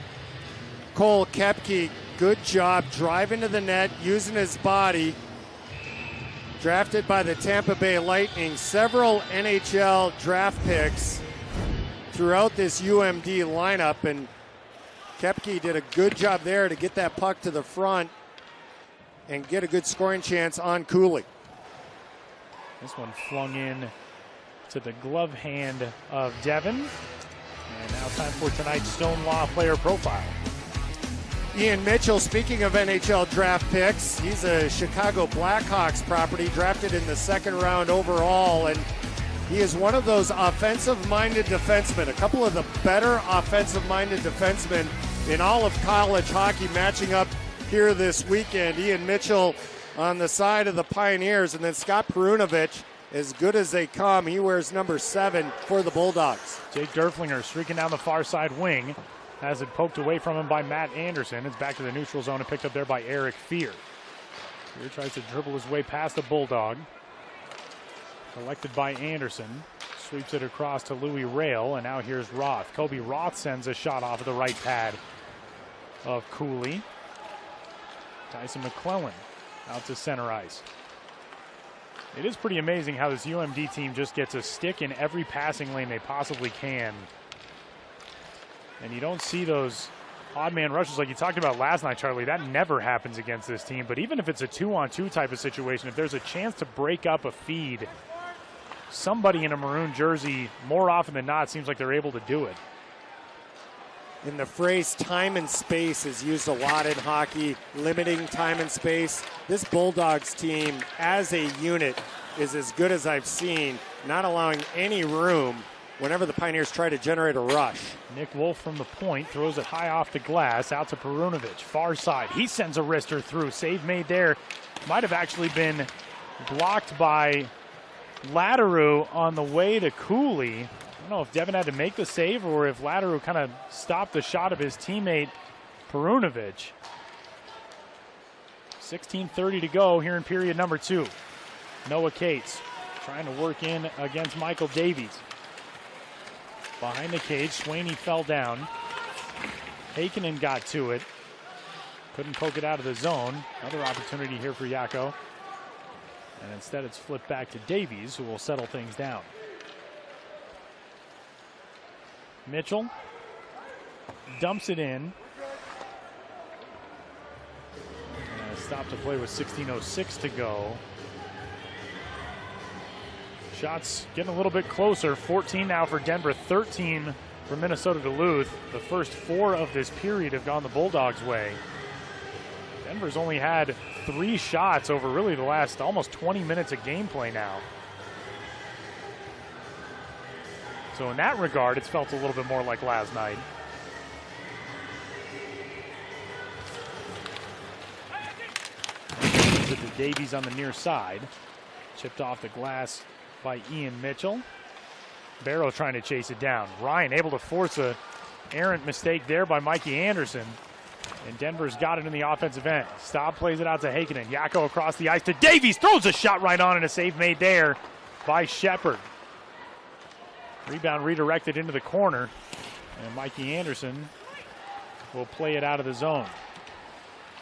Cole Koepke, good job driving to the net, using his body. Drafted by the Tampa Bay Lightning, several NHL draft picks throughout this UMD lineup, and Koepke did a good job there to get that puck to the front and get a good scoring chance on Cooley. This one flung in to the glove hand of Devin. And now time for tonight's Stonelaw player profile. Ian Mitchell, speaking of NHL draft picks, he's a Chicago Blackhawks property, drafted in the second round overall, and he is one of those offensive-minded defensemen, a couple of the better offensive-minded defensemen in all of college hockey matching up here this weekend. Ian Mitchell on the side of the Pioneers, and then Scott Perunovich, as good as they come. He wears number 7 for the Bulldogs. Jake Derflinger streaking down the far side wing. Has it poked away from him by Matt Anderson. It's back to the neutral zone and picked up there by Eric Fear. Fear tries to dribble his way past the Bulldog. Collected by Anderson. Sweeps it across to Louis Rail, and now here's Roth. Kobe Roth sends a shot off of the right pad of Cooley. Tyson McClellan out to center ice. It is pretty amazing how this UMD team just gets a stick in every passing lane they possibly can. And you don't see those odd man rushes like you talked about last night, Charlie. That never happens against this team. But even if it's a 2-on-2 type of situation, if there's a chance to break up a feed, somebody in a maroon jersey, more often than not, seems like they're able to do it. And the phrase time and space is used a lot in hockey, limiting time and space. This Bulldogs team as a unit is as good as I've seen, not allowing any room whenever the Pioneers try to generate a rush. Nick Wolf from the point throws it high off the glass out to Perunovich, far side. He sends a wrister through. Save made there. Might have actually been blocked by Laderoux on the way to Cooley. I don't know if Devin had to make the save or if Laderoux kind of stopped the shot of his teammate Perunovich. 16:30 to go here in period number 2. Noah Cates trying to work in against Michael Davies. Behind the cage, Swaney fell down. Heikkinen got to it. Couldn't poke it out of the zone. Another opportunity here for Yako. And instead it's flipped back to Davies, who will settle things down. Mitchell dumps it in. Stop to play with 16:06 to go. Shots getting a little bit closer. 14 now for Denver, 13 for Minnesota Duluth. The first 4 of this period have gone the Bulldogs' way. Denver's only had 3 shots over really the last almost 20 minutes of gameplay now. So in that regard, it's felt a little bit more like last night. With the Davies on the near side. Chipped off the glass by Ian Mitchell. Barrow trying to chase it down. Ryan able to force a errant mistake there by Mikey Anderson. And Denver's got it in the offensive end. Staub plays it out to Heikkinen. Yako across the ice to Davies. Throws a shot right on and a save made there by Shepard. Rebound redirected into the corner. And Mikey Anderson will play it out of the zone.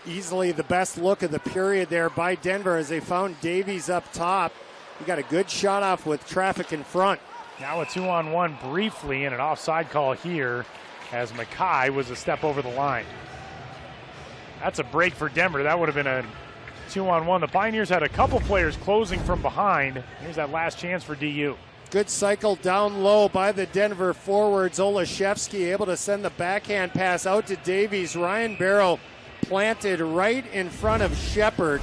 Easily the best look of the period there by Denver as they found Davies up top. He got a good shot off with traffic in front. Now a 2-on-1 briefly and an offside call here as Mackay was a step over the line. That's a break for Denver. That would have been a 2-on-1. The Pioneers had a couple players closing from behind. Here's that last chance for DU. Good cycle down low by the Denver forwards. Olszewski able to send the backhand pass out to Davies. Ryan Barrow planted right in front of Shepard.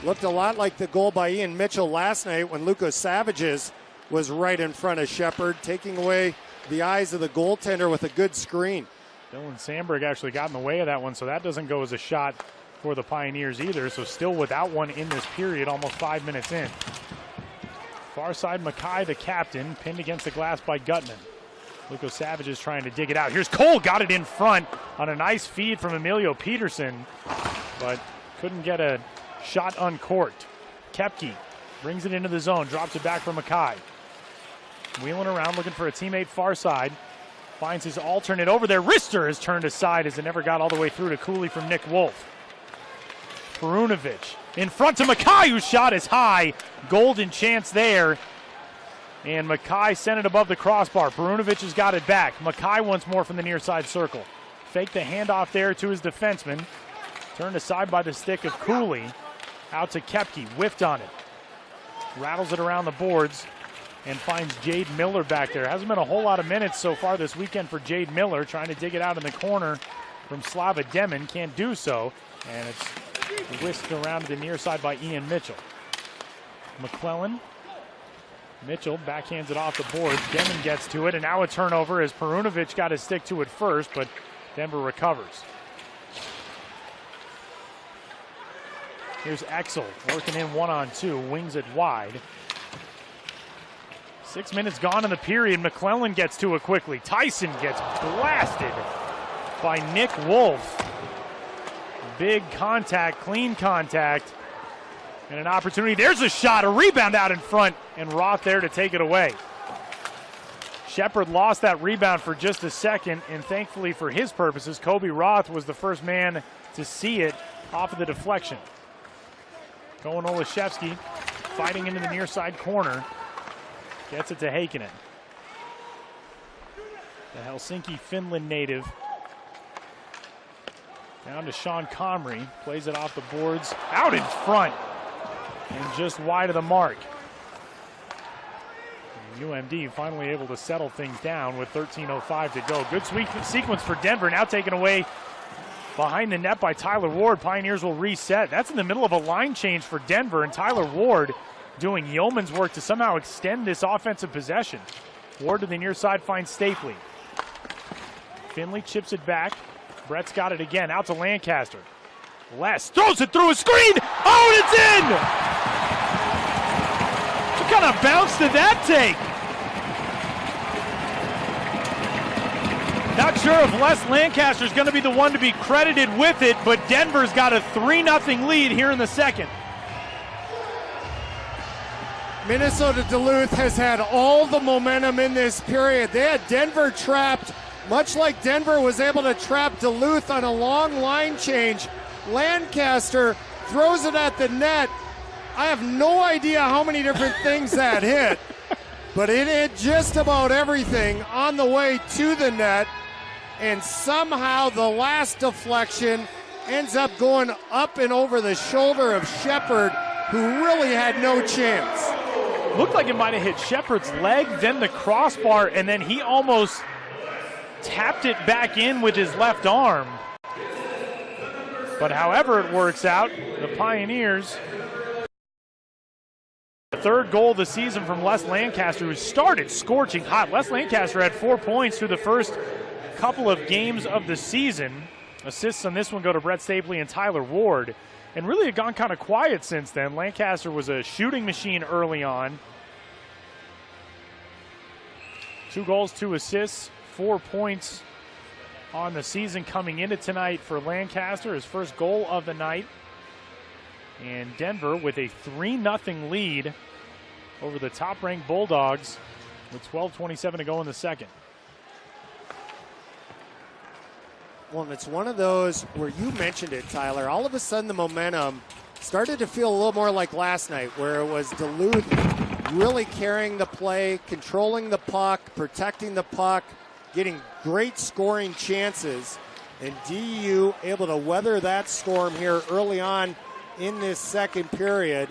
Looked a lot like the goal by Ian Mitchell last night when Lucas Savages was right in front of Shepard, taking away the eyes of the goaltender with a good screen. Dylan Sandberg actually got in the way of that one, so that doesn't go as a shot for the Pioneers either. So still without one in this period, almost 5 minutes in. Far side, Mackay, the captain, pinned against the glass by Gutman. Lucas Savage is trying to dig it out. Here's Cole, got it in front on a nice feed from Emilio Peterson, but couldn't get a shot uncorked. Koepke brings it into the zone, drops it back for Mackay. Wheeling around, looking for a teammate far side. Finds his alternate over there. Rister has turned aside as it never got all the way through to Cooley from Nick Wolf. Perunovic in front to Mackay, whose shot is high. Golden chance there. And Mackay sent it above the crossbar. Perunovic has got it back. Mackay once more from the near side circle. Faked the handoff there to his defenseman. Turned aside by the stick of Cooley. Out to Koepke, whiffed on it. Rattles it around the boards and finds Jade Miller back there. Hasn't been a whole lot of minutes so far this weekend for Jade Miller. Trying to dig it out in the corner from Slava Demon. Can't do so. And it's whisked around to the near side by Ian Mitchell. McClellan. Mitchell backhands it off the boards. Demon gets to it, and now a turnover as Perunovic got his stick to it first, but Denver recovers. Here's Exel working in 1-on-2, wings it wide. 6 minutes gone in the period. McClellan gets to it quickly. Tyson gets blasted by Nick Wolf. Big contact, clean contact, and an opportunity. There's a shot, a rebound out in front, and Roth there to take it away. Shepard lost that rebound for just a second, and thankfully for his purposes, Kobe Roth was the first man to see it off of the deflection. Going Olszewski, fighting into the near side corner. Gets it to Heikkinen. The Helsinki, Finland native. Down to Sean Comrie, plays it off the boards, out in front, and just wide of the mark. And UMD finally able to settle things down with 13:05 to go. Good sequence for Denver, now taken away behind the net by Tyler Ward. Pioneers will reset. That's in the middle of a line change for Denver, and Tyler Ward doing yeoman's work to somehow extend this offensive possession. Ward to the near side finds Stapley. Finley chips it back. Brett's got it again, out to Lancaster. Les throws it through a screen. Oh, and it's in! What kind of bounce did that take? Not sure if Les Lancaster's going to be the one to be credited with it, but Denver's got a 3-0 lead here in the second. Minnesota Duluth has had all the momentum in this period. They had Denver trapped, much like Denver was able to trap Duluth on a long line change. Lancaster throws it at the net. I have no idea how many different things that hit, but it hit just about everything on the way to the net, and somehow the last deflection ends up going up and over the shoulder of Shepard, who really had no chance. Looked like it might have hit Shepard's leg, then the crossbar, and then he almost tapped it back in with his left arm. But however it works out, the Pioneers, the third goal of the season from Les Lancaster, who started scorching hot. Les Lancaster had 4 points through the first couple of games of the season. Assists on this one go to Brett Stapley and Tyler Ward. And really had gone kind of quiet since then. Lancaster was a shooting machine early on. 2 goals, 2 assists, 4 points on the season coming into tonight for Lancaster, his first goal of the night. And Denver with a 3-0 lead over the top-ranked Bulldogs with 12:27 to go in the second. Well, and it's one of those where you mentioned it, Tyler. All of a sudden the momentum started to feel a little more like last night, where it was Duluth really carrying the play, controlling the puck, protecting the puck, getting great scoring chances, and DU able to weather that storm here early on in this second period.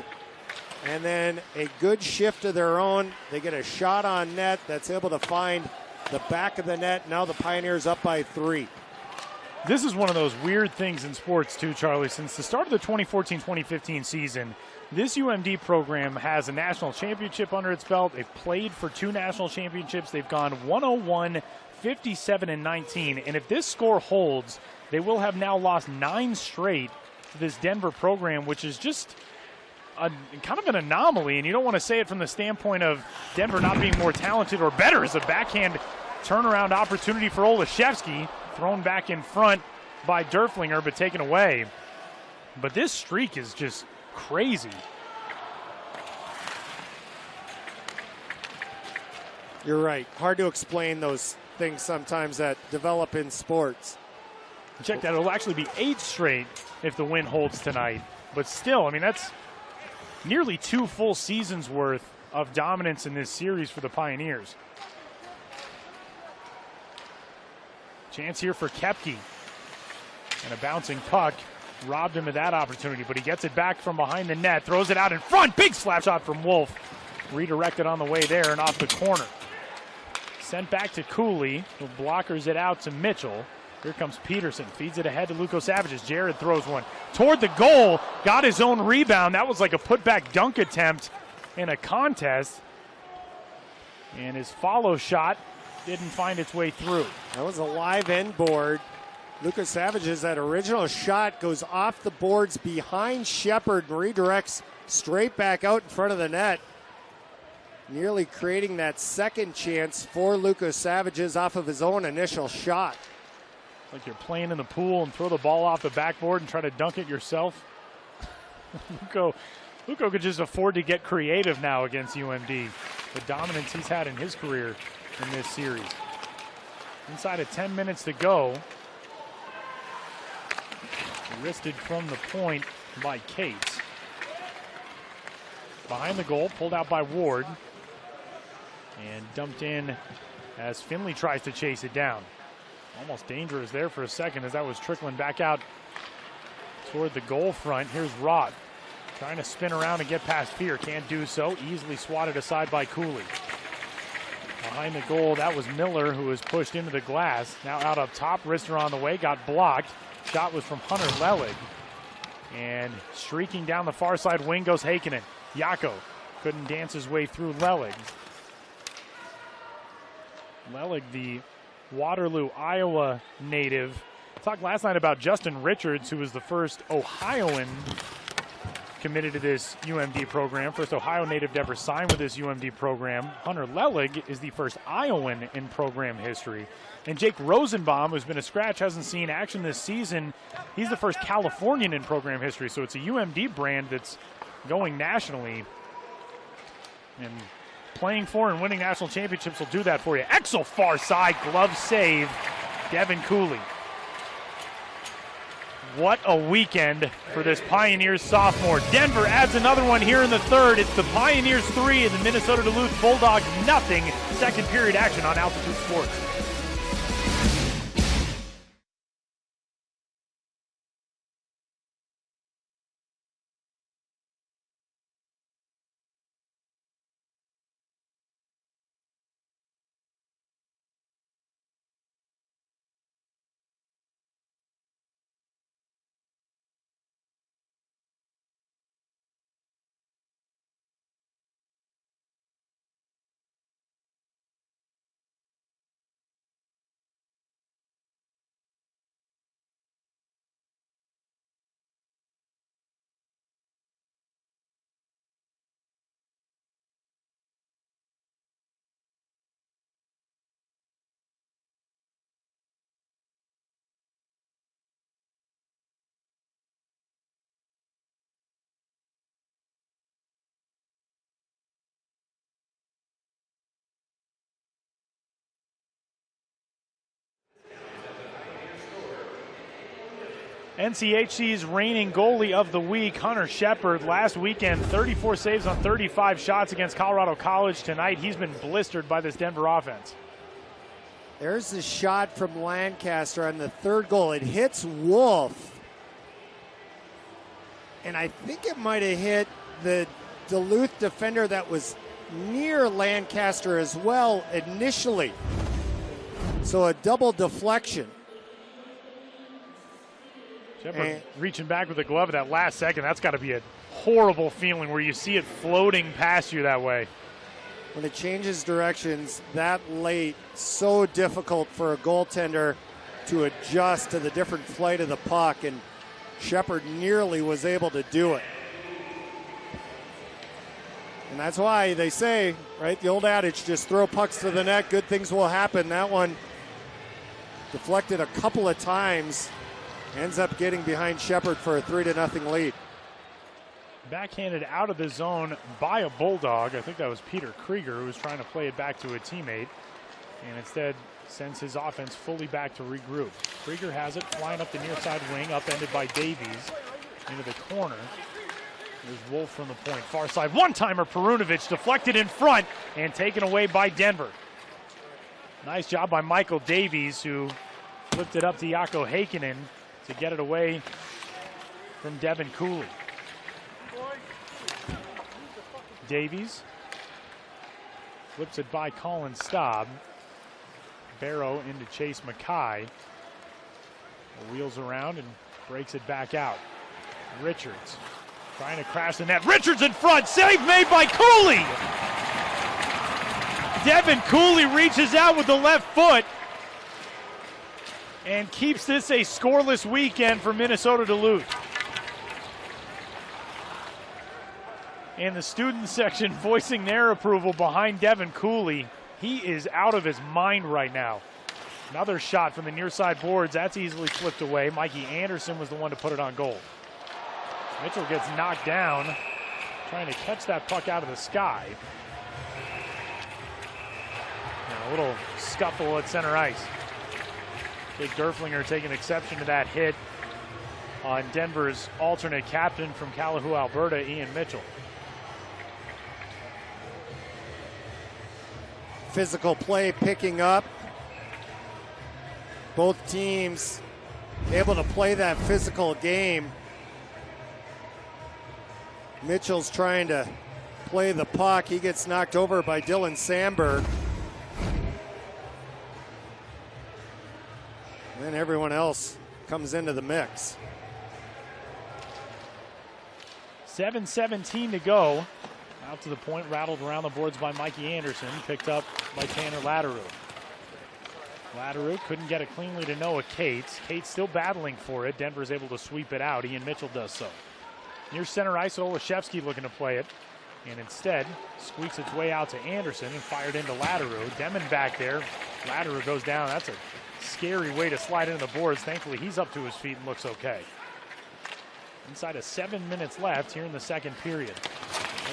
And then a good shift of their own. They get a shot on net that's able to find the back of the net. Now the Pioneers up by 3. This is one of those weird things in sports too, Charlie. Since the start of the 2014-2015 season, this UMD program has a national championship under its belt. They've played for 2 national championships. They've gone 101, 57, and 19. And if this score holds, they will have now lost 9 straight to this Denver program, which is just kind of an anomaly. And you don't want to say it from the standpoint of Denver not being more talented or better. It's a backhand turnaround opportunity for Olszewski, thrown back in front by Derflinger, but taken away. But this streak is just crazy. You're right. Hard to explain those things sometimes that develop in sports. Check that. It'll actually be 8 straight if the win holds tonight. But still, I mean, that's nearly 2 full seasons worth of dominance in this series for the Pioneers. Chance here for Koepke. And a bouncing puck robbed him of that opportunity, but he gets it back from behind the net, throws it out in front. Big slap shot from Wolf. Redirected on the way there and off the corner. Sent back to Cooley, who blockers it out to Mitchell. Here comes Peterson, feeds it ahead to Luco Savages. Jared throws one toward the goal, got his own rebound. That was like a putback dunk attempt in a contest. And his follow shot didn't find its way through. That was a live end board. Luco Savages, that original shot goes off the boards behind Shepard and redirects straight back out in front of the net. Nearly creating that second chance for Luco Savages off of his own initial shot. Like you're playing in the pool and throw the ball off the backboard and try to dunk it yourself. Luco could just afford to get creative now against UMD. The dominance he's had in his career in this series. Inside of 10 minutes to go. Wristed from the point by Cates. Behind the goal, pulled out by Ward. And dumped in as Finley tries to chase it down. Almost dangerous there for a second as that was trickling back out toward the goal front. Here's Roth trying to spin around and get past Fear. Can't do so. Easily swatted aside by Cooley. Behind the goal, that was Miller, who was pushed into the glass. Now out up top, wrister on the way, got blocked. Shot was from Hunter Lelig. And streaking down the far side wing goes Heikkinen. Yako couldn't dance his way through Lelig. Lelig, the Waterloo, Iowa native. Talked last night about Justin Richards, who was the first Ohioan committed to this UMD program. First Ohio native to ever sign with this UMD program. Hunter Lelig is the first Iowan in program history. And Jake Rosenbaum, who's been a scratch, hasn't seen action this season. He's the first Californian in program history. So it's a UMD brand that's going nationally. And playing for and winning national championships will do that for you. Excel far side, glove save, Devin Cooley. What a weekend for this Pioneers sophomore. Denver adds another one here in the third. It's the Pioneers 3 and the Minnesota Duluth Bulldogs nothing. Second period action on Altitude Sports. NCHC's reigning goalie of the week, Hunter Shepard. Last weekend, 34 saves on 35 shots against Colorado College. Tonight, he's been blistered by this Denver offense. There's the shot from Lancaster on the third goal. It hits Wolf. and I think it might have hit the Duluth defender that was near Lancaster as well initially. So a double deflection. Shepard reaching back with the glove at that last second. That's got to be a horrible feeling where you see it floating past you that way. When it changes directions that late, so difficult for a goaltender to adjust to the different flight of the puck, and Shepard nearly was able to do it. And that's why they say, right, the old adage, just throw pucks to the net, good things will happen. That one deflected a couple of times, ends up getting behind Shepard for a 3-0 lead. Backhanded out of the zone by a Bulldog. I think that was Peter Krieger who was trying to play it back to a teammate, and instead sends his offense fully back to regroup. Krieger has it, flying up the near side wing, upended by Davies into the corner. There's Wolf from the point, far side. One-timer, Perunovic deflected in front and taken away by Denver. Nice job by Michael Davies, who flipped it up to Jaakko Heikkinen to get it away from Devin Cooley. Davies flips it by Colin Staub. Barrow into Chase Mackay. Wheels around and breaks it back out. Richards trying to crash the net. Richards in front. Save made by Cooley. Devin Cooley reaches out with the left foot and keeps this a scoreless weekend for Minnesota Duluth. And the student section voicing their approval behind Devin Cooley. He is out of his mind right now. Another shot from the near side boards. That's easily flipped away. Mikey Anderson was the one to put it on goal. Mitchell gets knocked down, trying to catch that puck out of the sky. And a little scuffle at center ice. Jake Derflinger taking exception to that hit on Denver's alternate captain from Calahoo, Alberta, Ian Mitchell. Physical play picking up. Both teams able to play that physical game. Mitchell's trying to play the puck. He gets knocked over by Dylan Sandberg. And then everyone else comes into the mix. 7:17 to go. Out to the point, rattled around the boards by Mikey Anderson, picked up by Tanner Latteroo. Latteroo couldn't get it cleanly to Noah Cates. Cates still battling for it. Denver's able to sweep it out. Ian Mitchell does so. Near center ice, Olszewski looking to play it, and instead squeaks its way out to Anderson and fired into Latteroo. Demon back there. Latteroo goes down. That's a scary way to slide into the boards. Thankfully, he's up to his feet and looks okay. Inside of 7 minutes left here in the second period.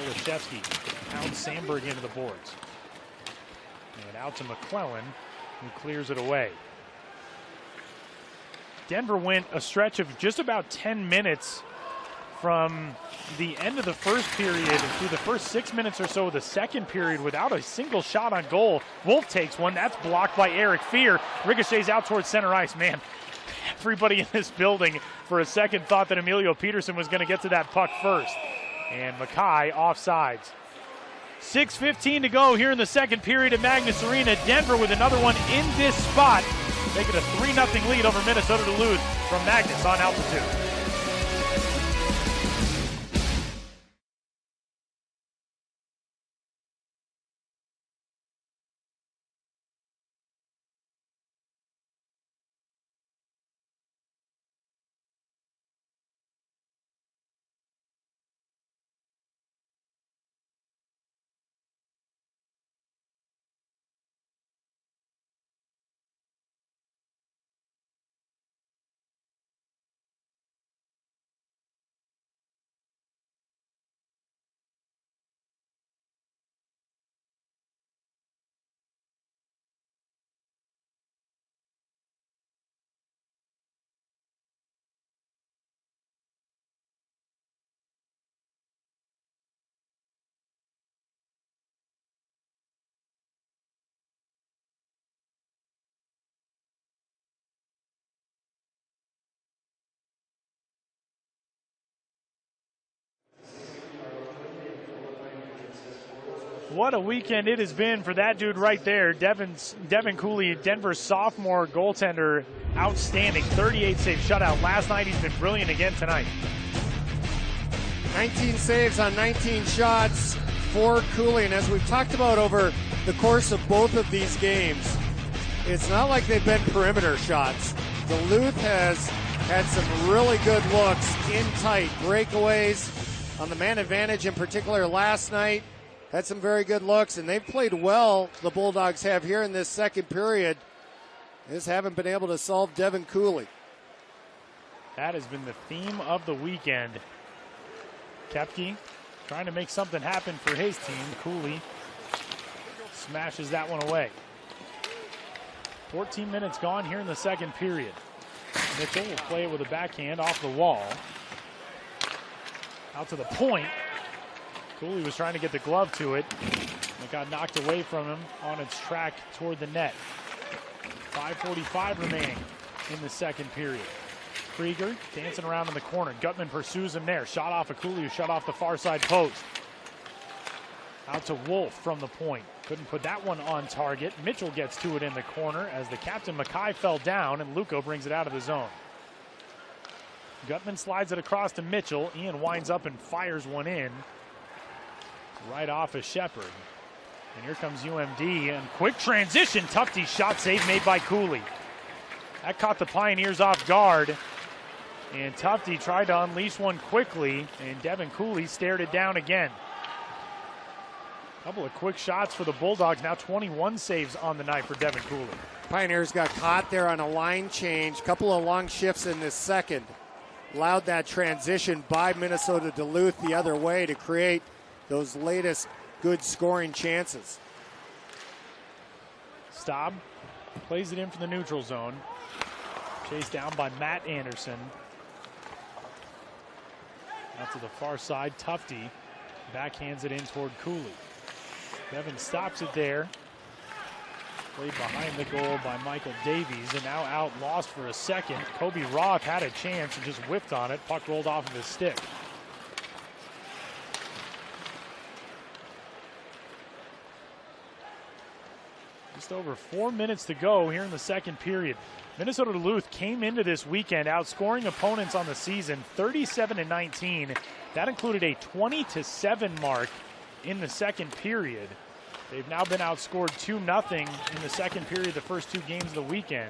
Olszewski pounds Sandberg into the boards. And out to McClellan, who clears it away. Denver went a stretch of just about 10 minutes from the end of the first period through the first 6 minutes or so of the second period without a single shot on goal. Wolf takes one. That's blocked by Eric Fear. Ricochets out towards center ice. Man, everybody in this building for a second thought that Emilio Peterson was going to get to that puck first. And Mackay offsides. 6:15 to go here in the second period at Magnus Arena. Denver with another one in this spot. Making a 3-0 lead over Minnesota Duluth from Magnus on altitude. What a weekend it has been for that dude right there. Devin Cooley, Denver's sophomore goaltender, outstanding. 38-save shutout. Last night he's been brilliant again tonight. 19 saves on 19 shots for Cooley. And as we've talked about over the course of both of these games, it's not like they've been perimeter shots. Duluth has had some really good looks in tight breakaways on the man advantage in particular last night. Had some very good looks, and they've played well, the Bulldogs have here in this second period. They just haven't been able to solve Devin Cooley. That has been the theme of the weekend. Koepke trying to make something happen for his team. Cooley smashes that one away. 14 minutes gone here in the second period. Mitchell will play it with a backhand off the wall. Out to the point. Cooley was trying to get the glove to it. It got knocked away from him on its track toward the net. 5:45 remaining in the second period. Krieger dancing around in the corner. Gutman pursues him there. Shot off of Cooley, who shut off the far side post. Out to Wolf from the point. Couldn't put that one on target. Mitchell gets to it in the corner as the captain Mackay fell down, and Luco brings it out of the zone. Gutman slides it across to Mitchell. Ian winds up and fires one in. Right off of Shepard. And here comes UMD, and quick transition. Tufte shot save made by Cooley. That caught the Pioneers off guard. And Tufte tried to unleash one quickly, and Devin Cooley stared it down again. Couple of quick shots for the Bulldogs. Now 21 saves on the night for Devin Cooley. Pioneers got caught there on a line change. Couple of long shifts in this second. Allowed that transition by Minnesota Duluth the other way to create those latest good scoring chances. Staub plays it in from the neutral zone. Chased down by Matt Anderson. Out to the far side, Tufte backhands it in toward Cooley. Devin stops it there. Played behind the goal by Michael Davies, and now out lost for a second. Kobe Roth had a chance and just whipped on it. Puck rolled off of his stick. Just over 4 minutes to go here in the second period. Minnesota Duluth came into this weekend outscoring opponents on the season 37-19. That included a 20-7 mark in the second period. They've now been outscored 2-0 in the second period, the first 2 games of the weekend.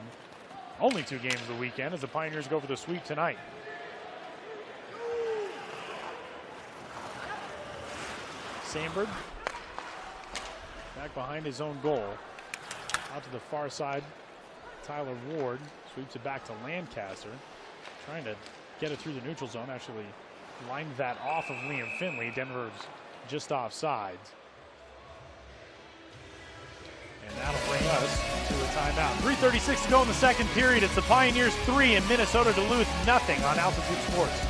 Only 2 games of the weekend as the Pioneers go for the sweep tonight. Sandberg back behind his own goal. Out to the far side, Tyler Ward sweeps it back to Lancaster. Trying to get it through the neutral zone. Actually lined that off of Liam Finley. Denver's just off sides. And that'll bring us to a timeout. 3:36 to go in the second period. It's the Pioneers 3 and Minnesota Duluth nothing on Altitude Sports.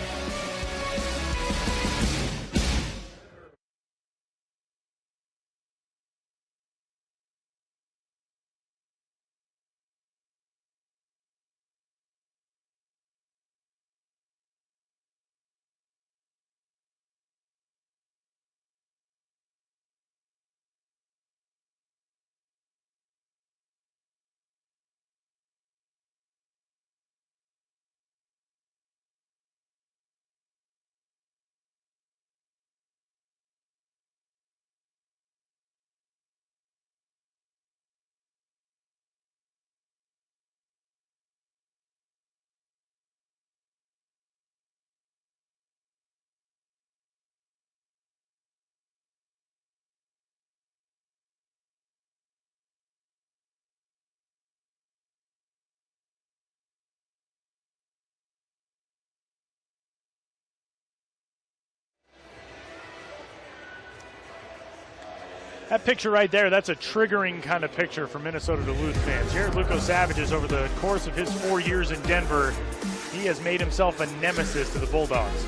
That picture right there, that's a triggering kind of picture for Minnesota Duluth fans. Jared Luco Savages, over the course of his 4 years in Denver, he has made himself a nemesis to the Bulldogs.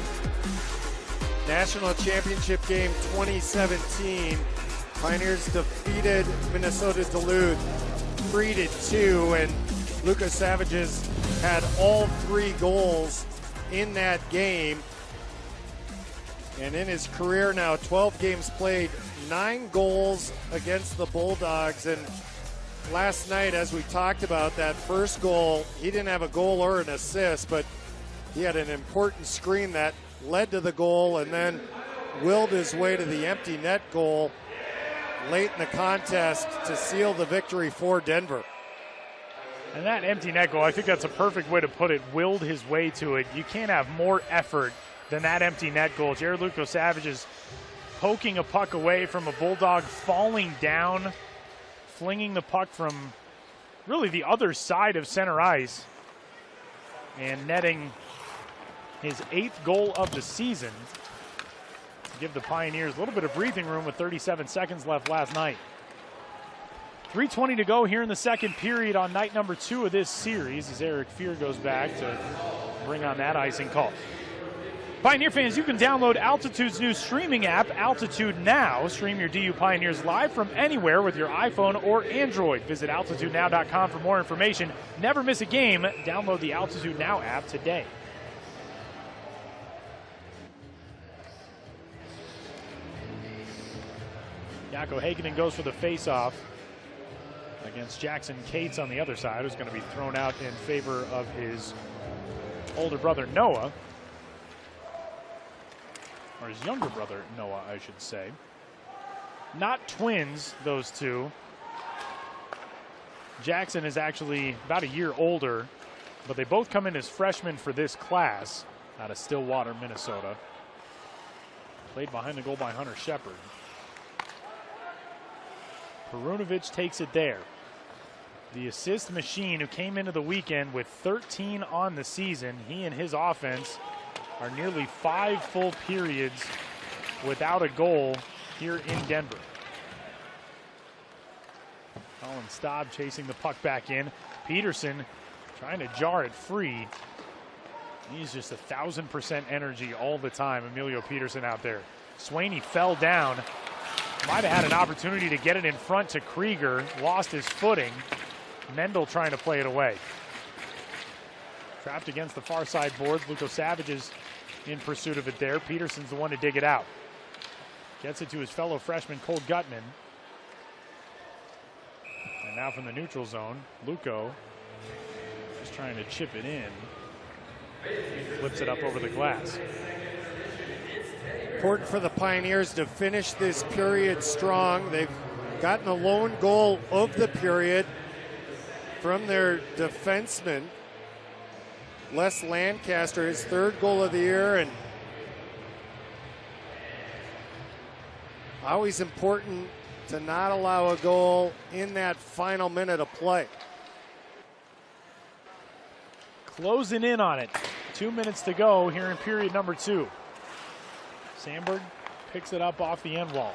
National Championship game 2017. Pioneers defeated Minnesota Duluth 3-2, and Luco Savages had all 3 goals in that game. And in his career now, 12 games played, 9 goals against the Bulldogs. And last night, as we talked about, that first goal, he didn't have a goal or an assist, but he had an important screen that led to the goal and then willed his way to the empty net goal late in the contest to seal the victory for Denver. And that empty net goal, I think that's a perfect way to put it, willed his way to it. You can't have more effort than that empty net goal. Jared Lucco-Savage is poking a puck away from a Bulldog, falling down, flinging the puck from really the other side of center ice, and netting his 8th goal of the season to give the Pioneers a little bit of breathing room with 37 seconds left last night. 3:20 to go here in the second period on night number 2 of this series as Eric Fear goes back to bring on that icing call. Pioneer fans, you can download Altitude's new streaming app, Altitude Now. Stream your DU Pioneers live from anywhere with your iPhone or Android. Visit altitudenow.com for more information. Never miss a game. Download the Altitude Now app today. Jaakko Heikkinen goes for the face-off against Jackson Cates on the other side, who's going to be thrown out in favor of his older brother Noah. Or his younger brother Noah, I should say. Not twins, those two. Jackson is actually about a year older, but they both come in as freshmen for this class out of Stillwater, Minnesota. Played behind the goal by Hunter Shepard. Perunovic takes it there. The assist machine who came into the weekend with 13 on the season. He and his offense are nearly 5 full periods without a goal here in Denver. Colin Staub chasing the puck back in. Peterson trying to jar it free. He's just 1,000% energy all the time. Emilio Peterson out there. Swaney fell down. Might have had an opportunity to get it in front to Krieger. Lost his footing. Mendel trying to play it away. Trapped against the far side boards. Lucco-Savage is in pursuit of it there. Peterson's the one to dig it out. Gets it to his fellow freshman, Cole Gutman. And now from the neutral zone, Lucco just trying to chip it in. Flips it up over the glass. Important for the Pioneers to finish this period strong. They've gotten the lone goal of the period from their defenseman, Les Lancaster, his 3rd goal of the year, and always important to not allow a goal in that final minute of play. Closing in on it. 2 minutes to go here in period number 2. Sandberg picks it up off the end wall.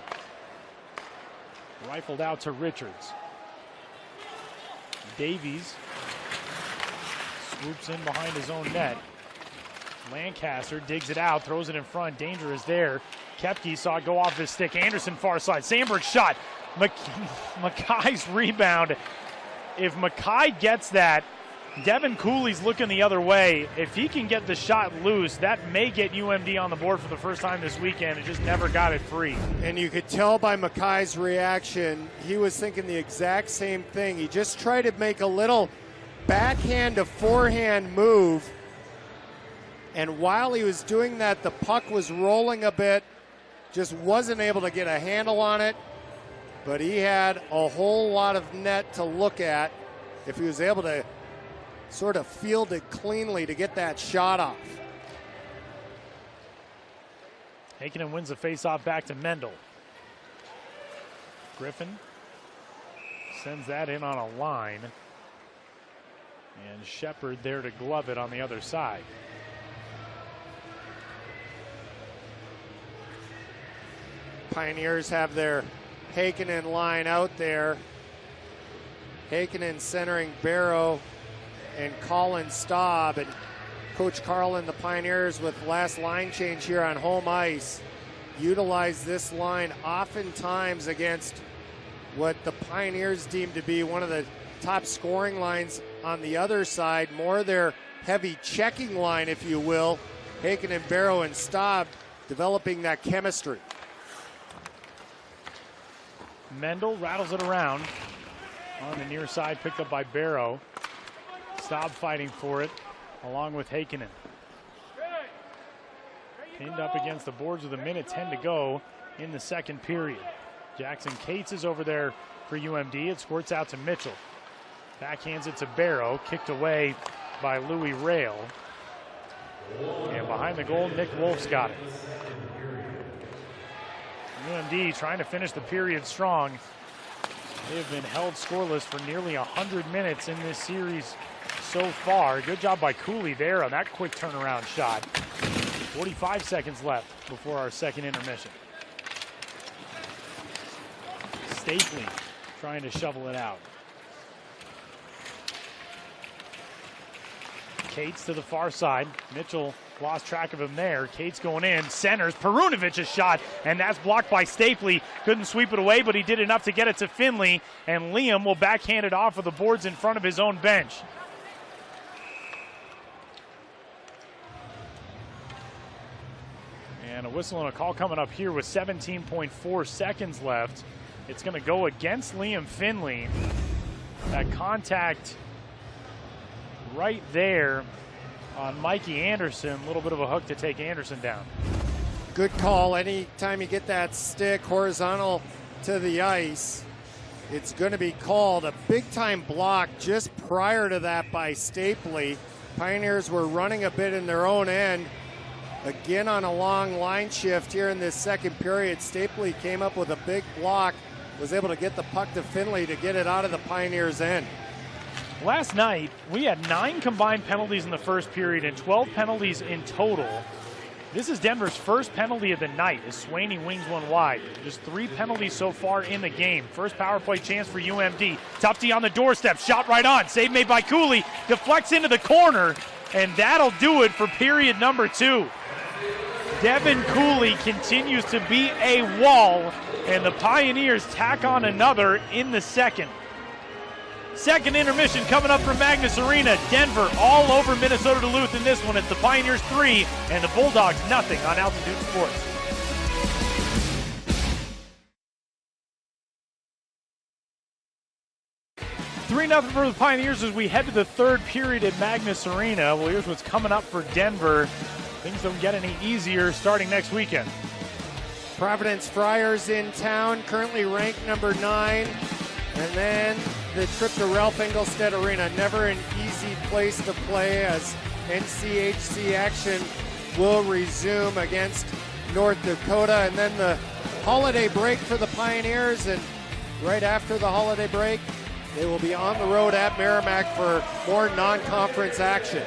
Rifled out to Richards. Davies swoops in behind his own net. Lancaster digs it out, throws it in front. Danger is there. Koepke saw it go off his stick. Anderson far side. Sandberg shot. Mackay's rebound. If Mackay gets that, Devin Cooley's looking the other way. If he can get the shot loose, that may get UMD on the board for the first time this weekend. It just never got it free. And you could tell by Mackay's reaction, he was thinking the exact same thing. He just tried to make a little backhand to forehand move. And while he was doing that, the puck was rolling a bit. Just wasn't able to get a handle on it. But he had a whole lot of net to look at if he was able to sort of field it cleanly to get that shot off. Heikkinen wins the faceoff back to Mendel. Griffin sends that in on a line. And Shepard there to glove it on the other side. Pioneers have their Heikkinen line out there. Heikkinen centering Barrow and Colin Staub, and Coach Carlin, the Pioneers, with last line change here on home ice, utilize this line oftentimes against what the Pioneers deem to be one of the top scoring lines on the other side, more their heavy checking line, if you will. Heikkinen, Barrow, and Staub developing that chemistry. Mendel rattles it around on the near side, picked up by Barrow. Staub fighting for it, along with Heikkinen. Pinned up against the boards with 1:10 to go in the second period. Jackson Cates is over there for UMD. It squirts out to Mitchell. Backhands it to Barrow, kicked away by Louis Rail. And behind the goal, Nick Wolf's got it. UMD trying to finish the period strong. They have been held scoreless for nearly 100 minutes in this series so far. Good job by Cooley there on that quick turnaround shot. 45 seconds left before our second intermission. Stapley trying to shovel it out. Cates to the far side. Mitchell lost track of him there. Cates going in, centers, Perunovic's shot, and that's blocked by Stapley. Couldn't sweep it away, but he did enough to get it to Finley, and Liam will backhand it off of the boards in front of his own bench. And a whistle and a call coming up here with 17.4 seconds left. It's going to go against Liam Finley. That contact right there on Mikey Anderson. A little bit of a hook to take Anderson down. Good call. Anytime you get that stick horizontal to the ice, it's going to be called. A big-time block just prior to that by Stapley. Pioneers were running a bit in their own end. Again on a long line shift here in this second period. Stapley came up with a big block, was able to get the puck to Finley to get it out of the Pioneers' end. Last night, we had 9 combined penalties in the first period and 12 penalties in total. This is Denver's first penalty of the night as Swaney wings one wide. Just 3 penalties so far in the game. First power play chance for UMD. Tufte on the doorstep, shot right on. Save made by Cooley, deflects into the corner, and that'll do it for period number 2. Devin Cooley continues to be a wall, and the Pioneers tack on another in the second. Second intermission coming up from Magnus Arena. Denver all over Minnesota Duluth in this one. It's the Pioneers 3 and the Bulldogs nothing on Altitude Sports. Three nothing for the Pioneers as we head to the third period at Magnus Arena. Well, here's what's coming up for Denver. Things don't get any easier starting next weekend. Providence Friars in town, currently ranked number 9. And then the trip to Ralph Engelstad Arena. Never an easy place to play as NCHC action will resume against North Dakota. And then the holiday break for the Pioneers. And right after the holiday break, they will be on the road at Merrimack for more non-conference action.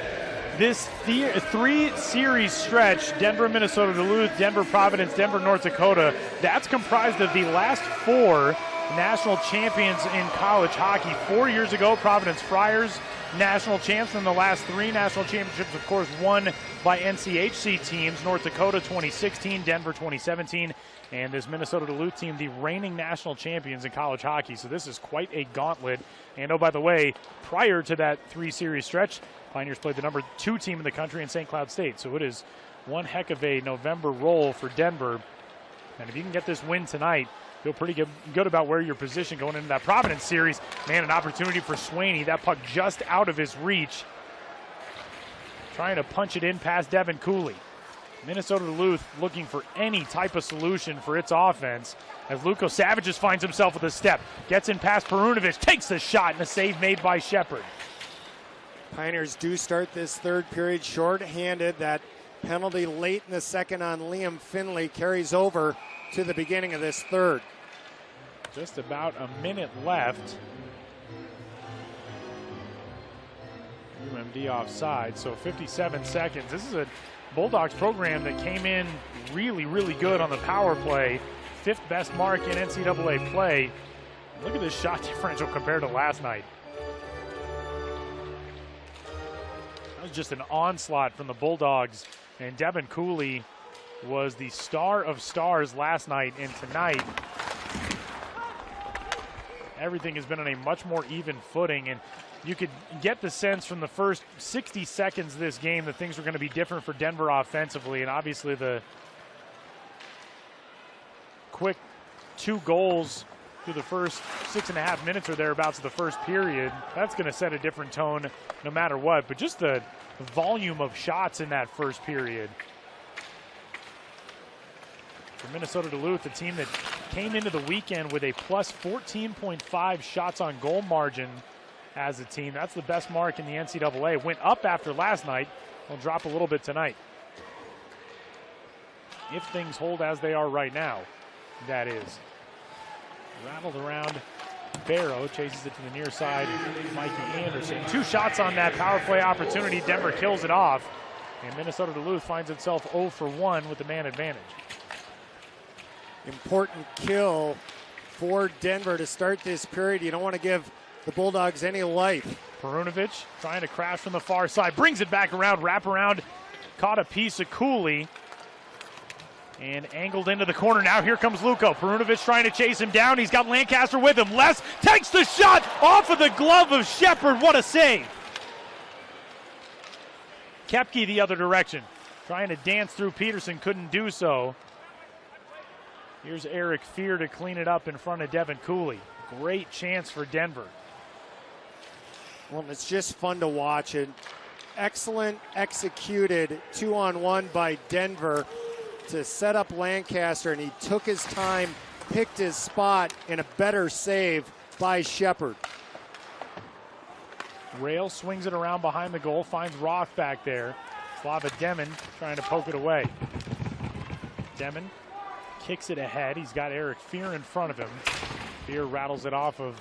This 3-series stretch, Denver, Minnesota, Duluth, Denver, Providence, Denver, North Dakota, that's comprised of the last 4 national champions in college hockey. 4 years ago, Providence Friars, national champs, and the last 3 national championships, of course, won by NCHC teams. North Dakota 2016, Denver 2017, and this Minnesota Duluth team, the reigning national champions in college hockey. So this is quite a gauntlet. And oh, by the way, prior to that 3-series stretch, Pioneers played the number 2 team in the country in St. Cloud State. So it is one heck of a November roll for Denver. And if you can get this win tonight, feel pretty good about where you're positioned going into that Providence series. Man, an opportunity for Swaney. That puck just out of his reach. Trying to punch it in past Devin Cooley. Minnesota Duluth looking for any type of solution for its offense as Luko Savages finds himself with a step. Gets in past Perunovic, takes the shot, and a save made by Shepard. Pioneers do start this third period short-handed. That penalty late in the second on Liam Finley carries over to the beginning of this third. Just about a minute left. UMD offside, so 57 seconds. This is a Bulldogs program that came in really, really good on the power play. 5th best mark in NCAA play. Look at this shot differential compared to last night. That was just an onslaught from the Bulldogs, and Devin Cooley was the star of stars last night, and tonight everything has been on a much more even footing, and you could get the sense from the first 60 seconds of this game that things were going to be different for Denver offensively, and obviously the quick 2 goals through the first 6.5 minutes or thereabouts of the first period. That's going to set a different tone no matter what. But just the volume of shots in that first period. For Minnesota Duluth, a team that came into the weekend with a plus 14.5 shots on goal margin as a team. That's the best mark in the NCAA. Went up after last night. Will drop a little bit tonight. If things hold as they are right now, that is. Rattled around. Barrow chases it to the near side. Mikey Anderson. 2 shots on that power play opportunity. Denver kills it off. And Minnesota Duluth finds itself 0 for 1 with the man advantage. Important kill for Denver to start this period. You don't want to give the Bulldogs any life. Perunovic trying to crash from the far side. Brings it back around. Wrap around. Caught a piece of Cooley. And angled into the corner. Now here comes Luco. Perunovic trying to chase him down. He's got Lancaster with him. Les takes the shot off of the glove of Shepard. What a save. Koepke the other direction. Trying to dance through Peterson. Couldn't do so. Here's Eric Fear to clean it up in front of Devin Cooley. Great chance for Denver. Well, it's just fun to watch. An excellent executed 2-on-1 by Denver to set up Lancaster, and he took his time, picked his spot, and a better save by Shepard. Rail swings it around behind the goal, finds Roth back there. Slava Demon trying to poke it away. Demon kicks it ahead. He's got Eric Fear in front of him. Fear rattles it off of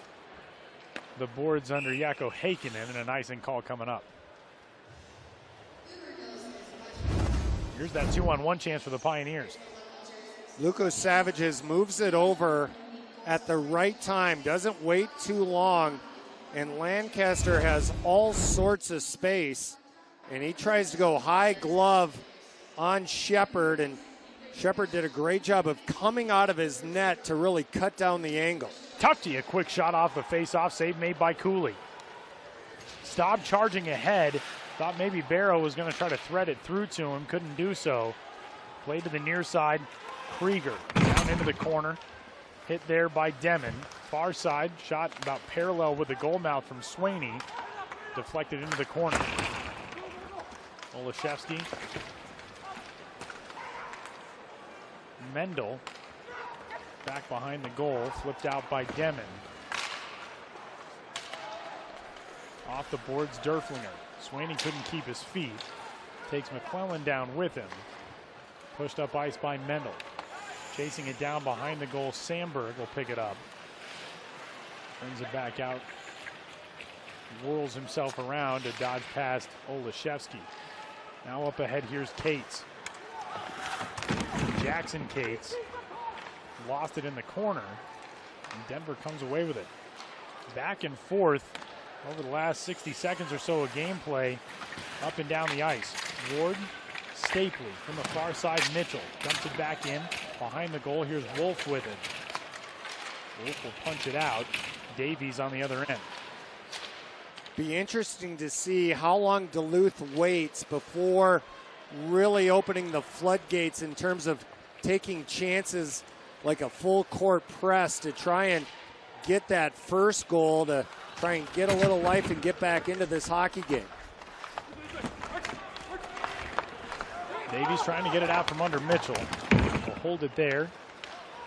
the boards under Jaakko Heikkinen, and an icing call coming up. Here's that 2-on-1 chance for the Pioneers. Luco Savages moves it over at the right time, doesn't wait too long, and Lancaster has all sorts of space, and he tries to go high glove on Shepard, and Shepard did a great job of coming out of his net to really cut down the angle. Tufte, a quick shot off the face-off, save made by Cooley. Staub charging ahead. Thought maybe Barrow was going to try to thread it through to him. Couldn't do so. Played to the near side. Krieger down into the corner. Hit there by Demon. Far side. Shot about parallel with the goal mouth from Swaney. Deflected into the corner. Olszewski. Mendel. Back behind the goal. Flipped out by Demon. Off the boards, Derflinger. Swaney couldn't keep his feet. Takes McClellan down with him. Pushed up ice by Mendel. Chasing it down behind the goal, Sandberg will pick it up. Brings it back out. Whirls himself around to dodge past Olszewski. Now up ahead, here's Cates. Jackson Cates lost it in the corner, and Denver comes away with it. Back and forth over the last 60 seconds or so of gameplay, up and down the ice. Ward, Stapley from the far side. Mitchell dumps it back in behind the goal. Here's Wolf with it. Wolf will punch it out. Davies on the other end. Be interesting to see how long Duluth waits before really opening the floodgates in terms of taking chances like a full court press to try and get that first goal, to try and get a little life and get back into this hockey game. Davies trying to get it out from under Mitchell. Will hold it there.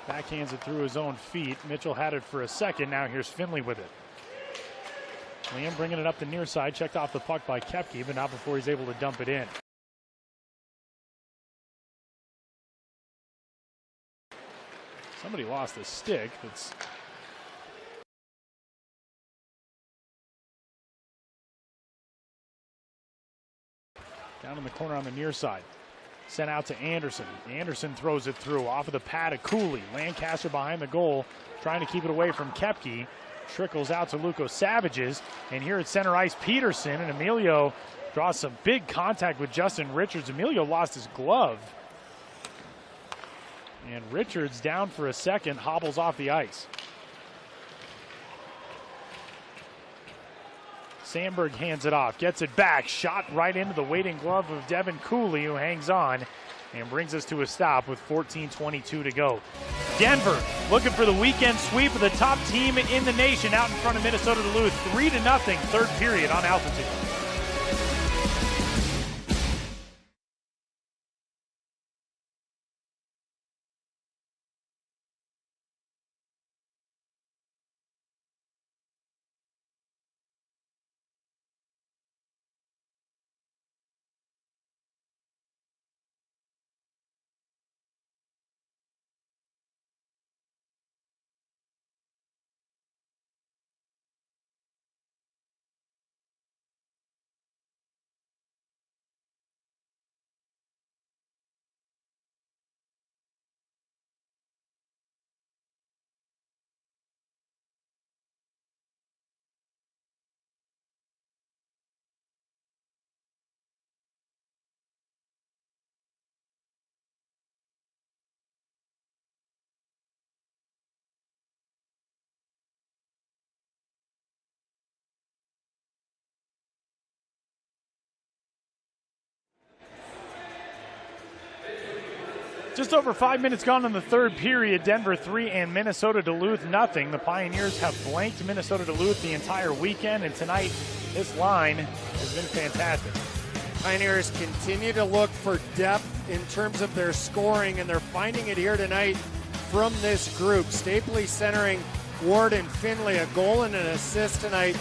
Backhands it through his own feet. Mitchell had it for a second. Now here's Finley with it. Liam bringing it up the near side. Checked off the puck by Koepke, but not before he's able to dump it in. Somebody lost a stick. That's down in the corner on the near side. Sent out to Anderson. Anderson throws it through off of the pad of Cooley. Lancaster behind the goal, trying to keep it away from Koepke. Trickles out to Luco Savages. And here at center ice, Peterson, and Emilio draws some big contact with Justin Richards. Emilio lost his glove. And Richards, down for a second, hobbles off the ice. Sandberg hands it off, gets it back, shot right into the waiting glove of Devin Cooley, who hangs on. and brings us to a stop with 14:22 to go. Denver looking for the weekend sweep of the top team in the nation out in front of Minnesota Duluth, 3-0, third period on altitude. Just over 5 minutes gone in the third period. Denver 3 and Minnesota Duluth nothing. The Pioneers have blanked Minnesota Duluth the entire weekend, and tonight this line has been fantastic. Pioneers continue to look for depth in terms of their scoring, and they're finding it here tonight from this group. Stapley centering Ward and Finley, a goal and an assist tonight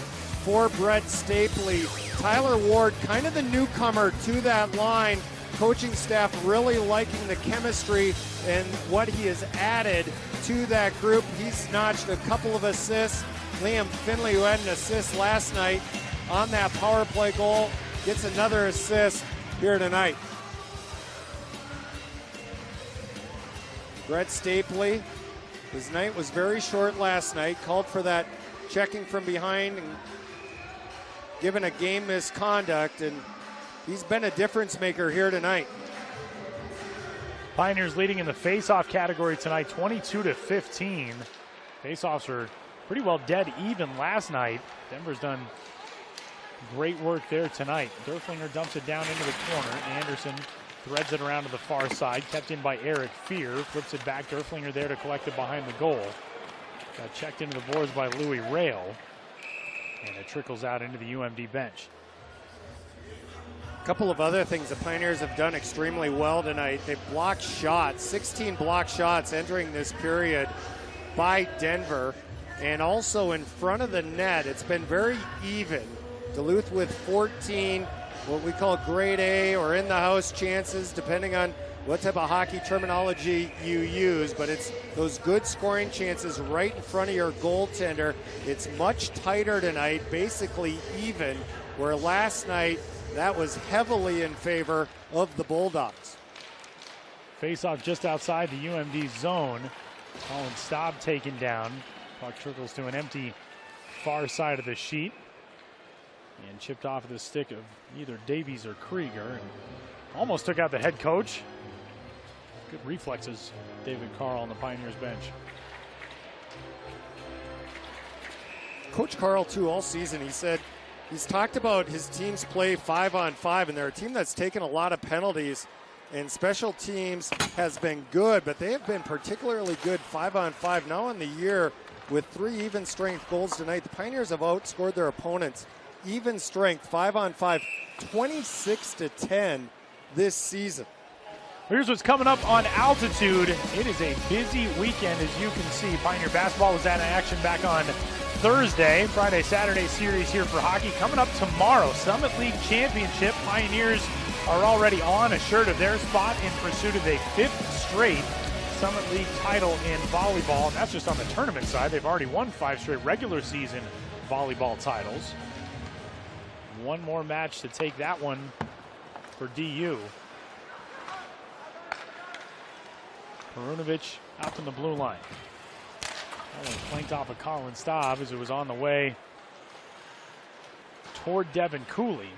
for Brett Stapley. Tyler Ward, kind of the newcomer to that line. Coaching staff really liking the chemistry and what he has added to that group. He's notched a couple of assists. Liam Finley, who had an assist last night on that power play goal, gets another assist here tonight. Brett Stapley, his night was very short last night, called for that checking from behind and given a game misconduct, and he's been a difference maker here tonight. Pioneers leading in the face-off category tonight, 22-15. Face-offs are pretty well dead even last night. Denver's done great work there tonight. Derflinger dumps it down into the corner. Anderson threads it around to the far side, kept in by Eric Fear, flips it back. Derflinger there to collect it behind the goal. Got checked into the boards by Louis Rail, and it trickles out into the UMD bench. A couple of other things the Pioneers have done extremely well tonight. They've blocked shots, 16 blocked shots entering this period by Denver. And also in front of the net, it's been very even. Duluth with 14, what we call grade A or in the house chances, depending on what type of hockey terminology you use, but it's those good scoring chances right in front of your goaltender. It's much tighter tonight, basically even, where last night that was heavily in favor of the Bulldogs. Face-off just outside the UMD zone. Colin Staub taken down. Puck trickles to an empty far side of the sheet and chipped off of the stick of either Davies or Krieger, and almost took out the head coach. Good reflexes, David Carl on the Pioneers bench. Coach Carl, too, all season, he said he's talked about his team's play 5-on-5, and they're a team that's taken a lot of penalties, and special teams has been good, but they have been particularly good 5-on-5 now in the year with 3 even strength goals tonight. The Pioneers have outscored their opponents even strength 5-on-5, 26-10 this season. Here's what's coming up on altitude. It is a busy weekend, as you can see. Pioneer basketball was out in action back on Thursday. Friday, Saturday series here for hockey. Coming up tomorrow, Summit League Championship. Pioneers are already on, assured of their spot in pursuit of a 5th straight Summit League title in volleyball. And that's just on the tournament side. They've already won 5 straight regular season volleyball titles. One more match to take that one for DU. Perunovic out from the blue line. That one flanked off of Colin Staub as it was on the way toward Devin Cooley.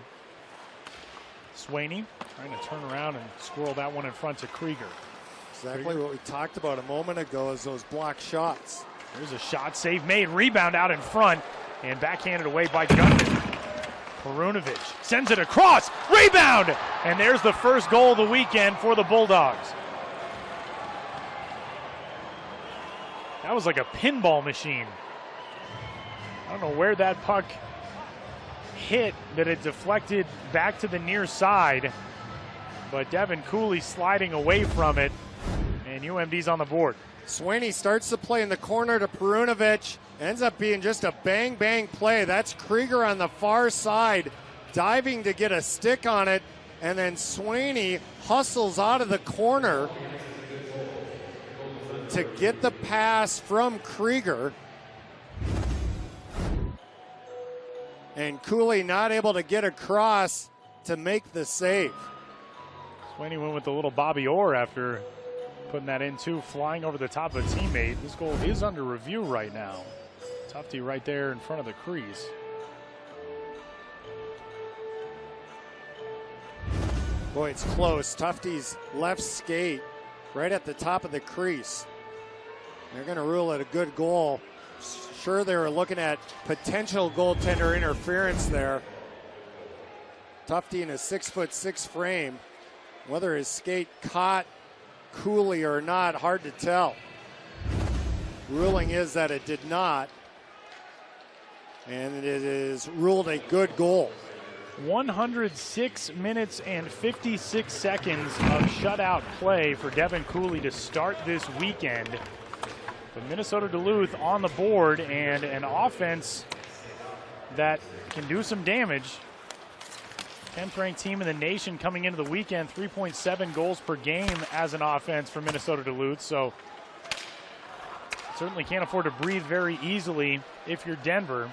Swaney trying to turn around and squirrel that one in front to Krieger. Exactly what we talked about a moment ago is those blocked shots. There's a shot, save made, rebound out in front, and backhanded away by Gutman. Perunovic sends it across, rebound, and there's the first goal of the weekend for the Bulldogs. That was like a pinball machine. I don't know where that puck hit, that it deflected back to the near side, but Devin Cooley sliding away from it, and UMD's on the board. Sweeney starts the play in the corner to Perunovic. Ends up being just a bang-bang play. That's Krieger on the far side, diving to get a stick on it, and then Sweeney hustles out of the corner to get the pass from Krieger. And Cooley not able to get across to make the save. Sweeney went with the little Bobby Orr after putting that in too, flying over the top of a teammate. This goal is under review right now. Tufte right there in front of the crease. Boy, it's close. Tufte's left skate right at the top of the crease. They're going to rule it a good goal. Sure, they were looking at potential goaltender interference there. Tufte in a 6'6" frame. Whether his skate caught Cooley or not, hard to tell. Ruling is that it did not, and it is ruled a good goal. 106 minutes and 56 seconds of shutout play for Devin Cooley to start this weekend. But Minnesota Duluth on the board, and an offense that can do some damage. 10th ranked team in the nation coming into the weekend, 3.7 goals per game as an offense for Minnesota Duluth. So certainly can't afford to breathe very easily if you're Denver.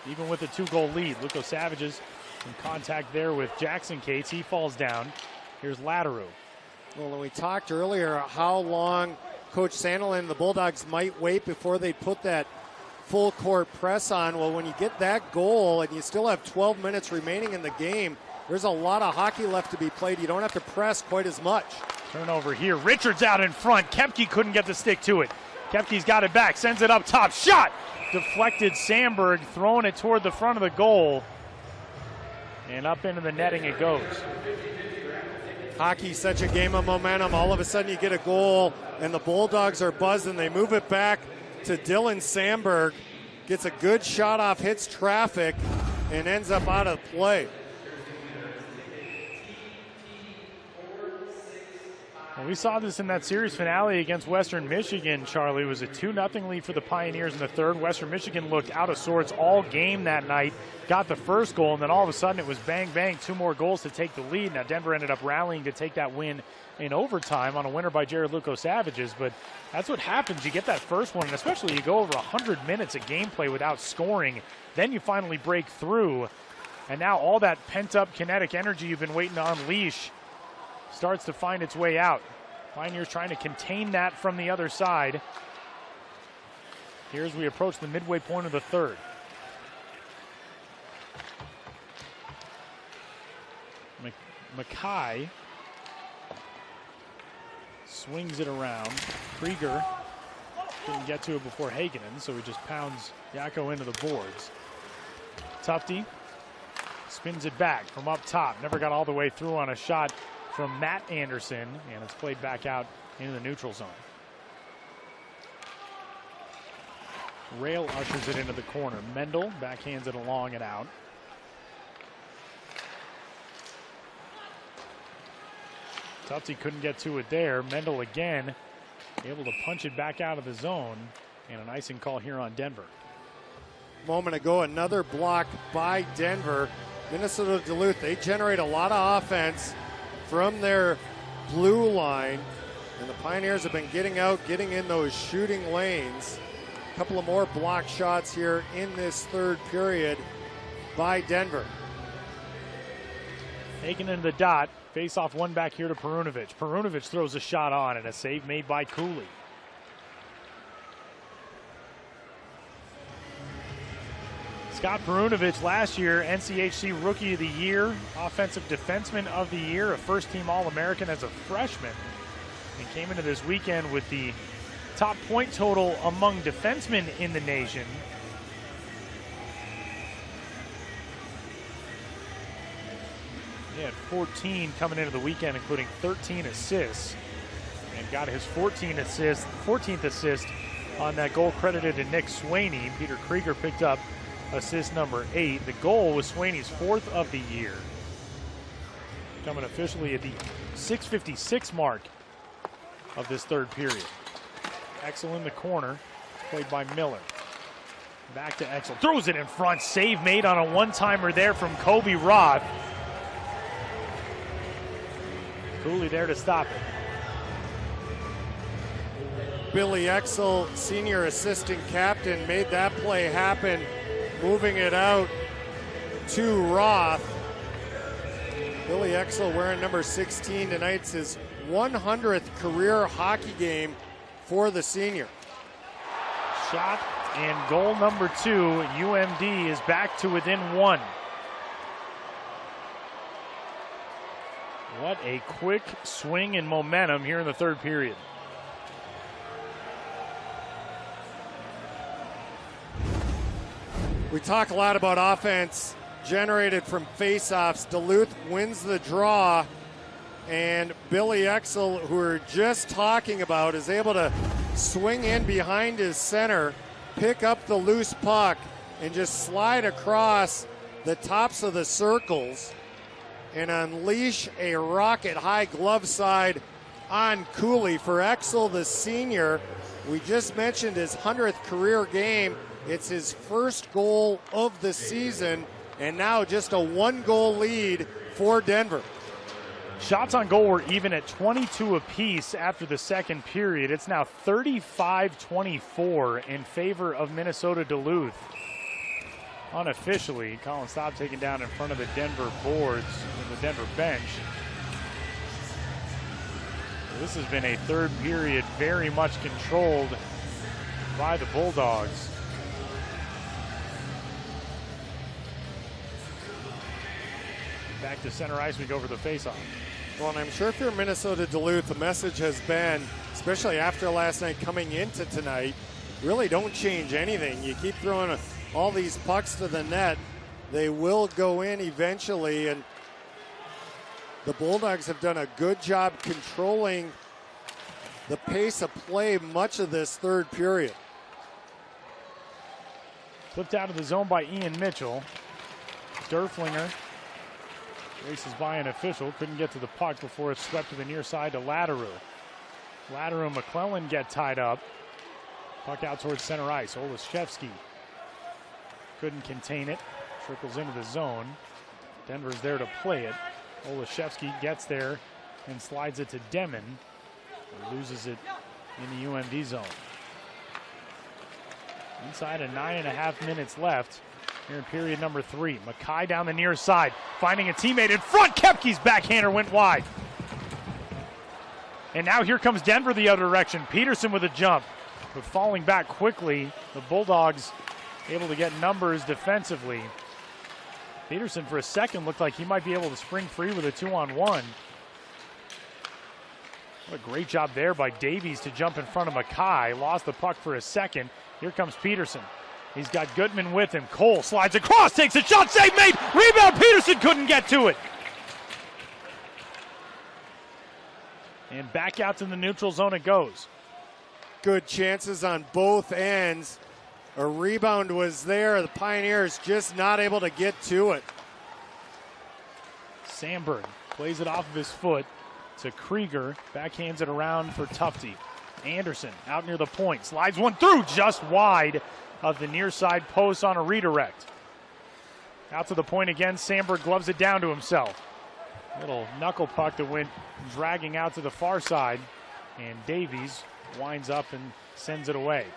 Even with a 2-goal lead. Luco Savages in contact there with Jackson Cates. He falls down. Here's Laderoux. Well, we talked earlier how long Coach Sandelin and the Bulldogs might wait before they put that full court press on. Well, when you get that goal and you still have 12 minutes remaining in the game, there's a lot of hockey left to be played. You don't have to press quite as much. Turnover here. Richards out in front. Kepke couldn't get the stick to it. Kepke's got it back. Sends it up top. Shot! Deflected. Sandberg throwing it toward the front of the goal. And up into the netting it goes. Hockey's such a game of momentum. All of a sudden you get a goal and the Bulldogs are buzzing. They move it back to Dylan Sandberg. Gets a good shot off, hits traffic, and ends up out of play. Well, we saw this in that series finale against Western Michigan, Charlie. It was a 2-0 lead for the Pioneers in the third. Western Michigan looked out of sorts all game that night, got the first goal, and then all of a sudden it was bang, bang, 2 more goals to take the lead. Now Denver ended up rallying to take that win in overtime on a winner by Jared Luco Savages, but that's what happens. You get that first one, and especially you go over 100 minutes of gameplay without scoring, then you finally break through, and now all that pent-up kinetic energy you've been waiting to unleash starts to find its way out. Pioneers trying to contain that from the other side. Here as we approach the midway point of the third. Mackay swings it around. Krieger didn't get to it before Hagenen, so he just pounds Yakko into the boards. Tufte spins it back from up top. Never got all the way through on a shot from Matt Anderson, and it's played back out into the neutral zone. Rail ushers it into the corner. Mendel backhands it along and out. Tufte couldn't get to it there. Mendel again able to punch it back out of the zone, and an icing call here on Denver. Moment ago, another block by Denver. Minnesota Duluth, they generate a lot of offense from their blue line, and the Pioneers have been getting out, getting in those shooting lanes. A couple of more block shots here in this third period by Denver. Taken into the dot, face off one back here to Perunovic. Perunovic throws a shot on, and a save made by Cooley. Scott Perunovic last year, NCHC Rookie of the Year, Offensive Defenseman of the Year, a first-team All-American as a freshman, and came into this weekend with the top point total among defensemen in the nation. He had 14 coming into the weekend, including 13 assists, and got his 14th assist on that goal credited to Nick Swaney. Peter Krieger picked up assist number 8. The goal was Swaney's 4th of the year, coming officially at the 6:56 mark of this third period. Exel in the corner, played by Miller. Back to Exel, throws it in front, save made on a one-timer there from Kobe Roth. Cooley there to stop it. Billy Exel, senior assistant captain, made that play happen, moving it out to Roth. Billy Exel wearing number 16 tonight. It's his 100th career hockey game for the senior. Shot and goal number 2. UMD is back to within 1. What a quick swing and momentum here in the third period. We talk a lot about offense generated from faceoffs. Duluth wins the draw, and Billy Exel, who we're just talking about, is able to swing in behind his center, pick up the loose puck, and just slide across the tops of the circles and unleash a rocket high glove side on Cooley. For Exel, the senior, we just mentioned his 100th career game. It's his first goal of the season, and now just a 1-goal lead for Denver. Shots on goal were even at 22 apiece after the second period. It's now 35-24 in favor of Minnesota Duluth. Unofficially, Colin Staub taken down in front of the Denver boards and the Denver bench. This has been a third period very much controlled by the Bulldogs. Back to center ice, we go for the faceoff. Well, and I'm sure if you're Minnesota Duluth, the message has been, especially after last night coming into tonight, really don't change anything. You keep throwing all these pucks to the net, they will go in eventually, and the Bulldogs have done a good job controlling the pace of play much of this third period. Flipped out of the zone by Ian Mitchell. Derflinger races by an official, couldn't get to the puck before it's swept to the near side to Latteroo. Latteroo and McClellan get tied up. Puck out towards center ice. Olszewski couldn't contain it. Trickles into the zone. Denver's there to play it. Olszewski gets there and slides it to Demon. Loses it in the UMD zone. Inside of 9.5 minutes left here in period number 3. Mackay down the near side, finding a teammate in front. Kepke's backhander went wide. And now here comes Denver the other direction. Peterson with a jump, but falling back quickly. The Bulldogs able to get numbers defensively. Peterson for a second looked like he might be able to spring free with a 2-on-1. What a great job there by Davies to jump in front of Mackay. Lost the puck for a second. Here comes Peterson. He's got Goodman with him. Cole slides across, takes a shot, save made, rebound. Peterson couldn't get to it. And back out to the neutral zone it goes. Good chances on both ends. A rebound was there. The Pioneers just not able to get to it. Sandberg plays it off of his foot to Krieger. Backhands it around for Tufte. Anderson out near the point. Slides one through just wide of the near side post on a redirect. Out to the point again. Sandberg gloves it down to himself. Little knuckle puck that went dragging out to the far side. And Davies winds up and sends it away.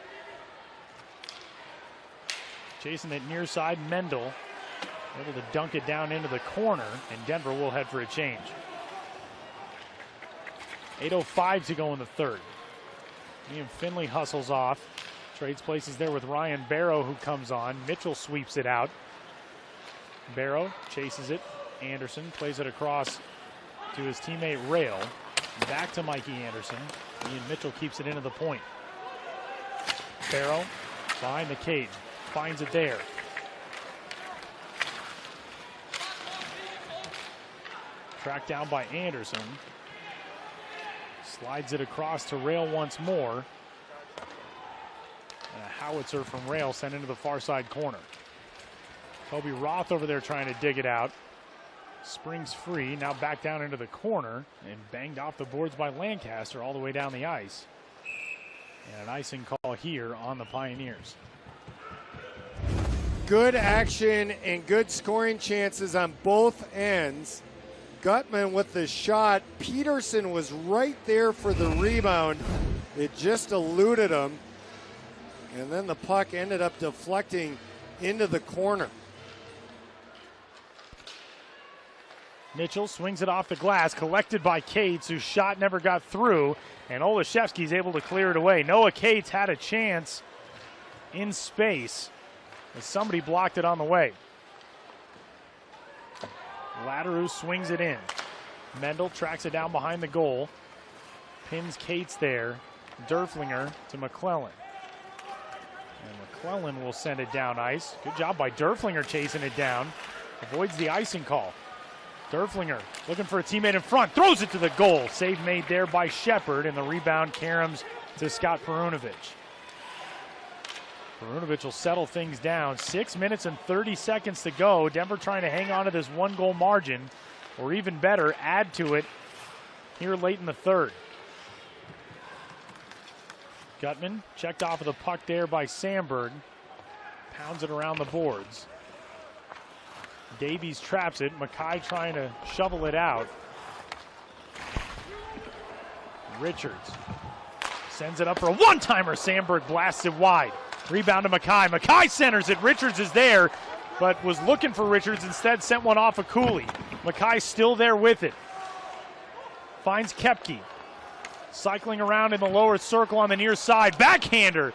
Chasing it near side, Mendel able to dunk it down into the corner, and Denver will head for a change. 8:05 to go in the third. Liam Finley hustles off, trades places there with Ryan Barrow, who comes on. Mitchell sweeps it out. Barrow chases it. Anderson plays it across to his teammate Rail. Back to Mikey Anderson. Ian Mitchell keeps it into the point. Barrow behind the cage. Finds it there. Tracked down by Anderson. Slides it across to Rail once more. And a howitzer from Rail sent into the far side corner. Toby Roth over there trying to dig it out. Springs free, now back down into the corner and banged off the boards by Lancaster all the way down the ice. And an icing call here on the Pioneers. Good action and good scoring chances on both ends. Gutman with the shot. Peterson was right there for the rebound. It just eluded him. And then the puck ended up deflecting into the corner. Mitchell swings it off the glass, collected by Cates, whose shot never got through, and Olszewski's able to clear it away. Noah Cates had a chance in space as somebody blocked it on the way. Laterus swings it in. Mendel tracks it down behind the goal, pins Cates there. Derflinger to McClellan. And McClellan will send it down ice. Good job by Derflinger chasing it down. Avoids the icing call. Derflinger looking for a teammate in front, throws it to the goal. Save made there by Shepard, and the rebound caroms to Scott Perunovic. Perunovic will settle things down. 6 minutes and 30 seconds to go. Denver trying to hang on to this 1-goal margin, or even better, add to it here late in the third. Gutman checked off of the puck there by Sandberg. Pounds it around the boards. Davies traps it. Mackay trying to shovel it out. Richards sends it up for a one-timer. Sandberg blasts it wide. Rebound to Mackay. Mackay centers it. Richards is there, but was looking for Richards. Instead sent one off of Cooley. Mackay still there with it. Finds Koepke. Cycling around in the lower circle on the near side. Backhander.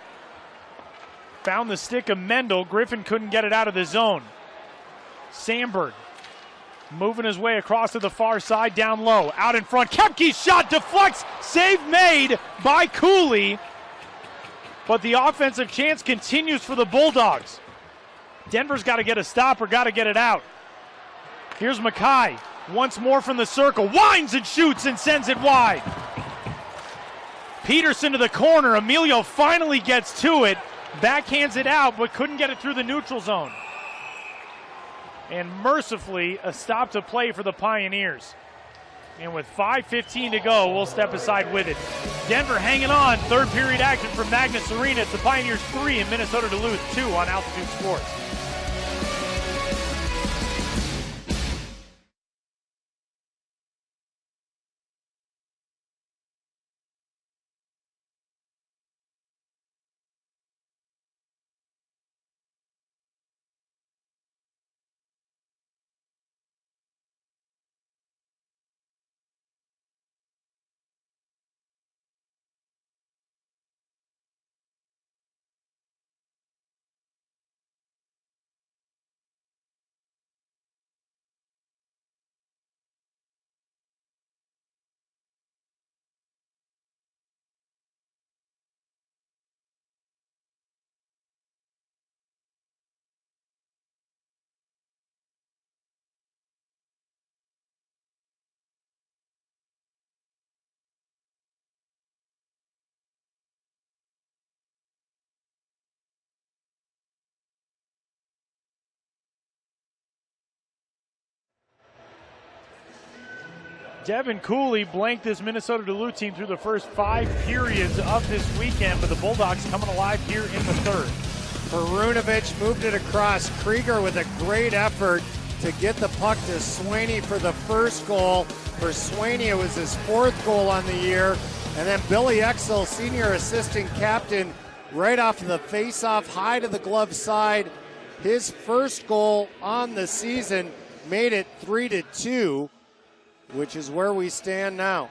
Found the stick of Mendel. Griffin couldn't get it out of the zone. Sandberg moving his way across to the far side, down low, out in front. Koepke's shot deflects, save made by Cooley. But the offensive chance continues for the Bulldogs. Denver's got to get a stop or got to get it out. Here's Mackay, once more from the circle, winds and shoots and sends it wide. Peterson to the corner. Emilio finally gets to it, backhands it out, but couldn't get it through the neutral zone. And mercifully, a stop to play for the Pioneers. And with 5:15 to go, we'll step aside with it. Denver hanging on. Third period action from Magnus Arena. It's the Pioneers 3 and Minnesota Duluth 2 on Altitude Sports. Devin Cooley blanked this Minnesota Duluth team through the first 5 periods of this weekend, but the Bulldogs coming alive here in the third. Perunovic moved it across. Krieger with a great effort to get the puck to Swaney for the first goal. For Swaney, it was his 4th goal on the year. And then Billy Exel, senior assistant captain, right off the face-off, high to the glove side. His first goal on the season made it 3-2. Which is where we stand now.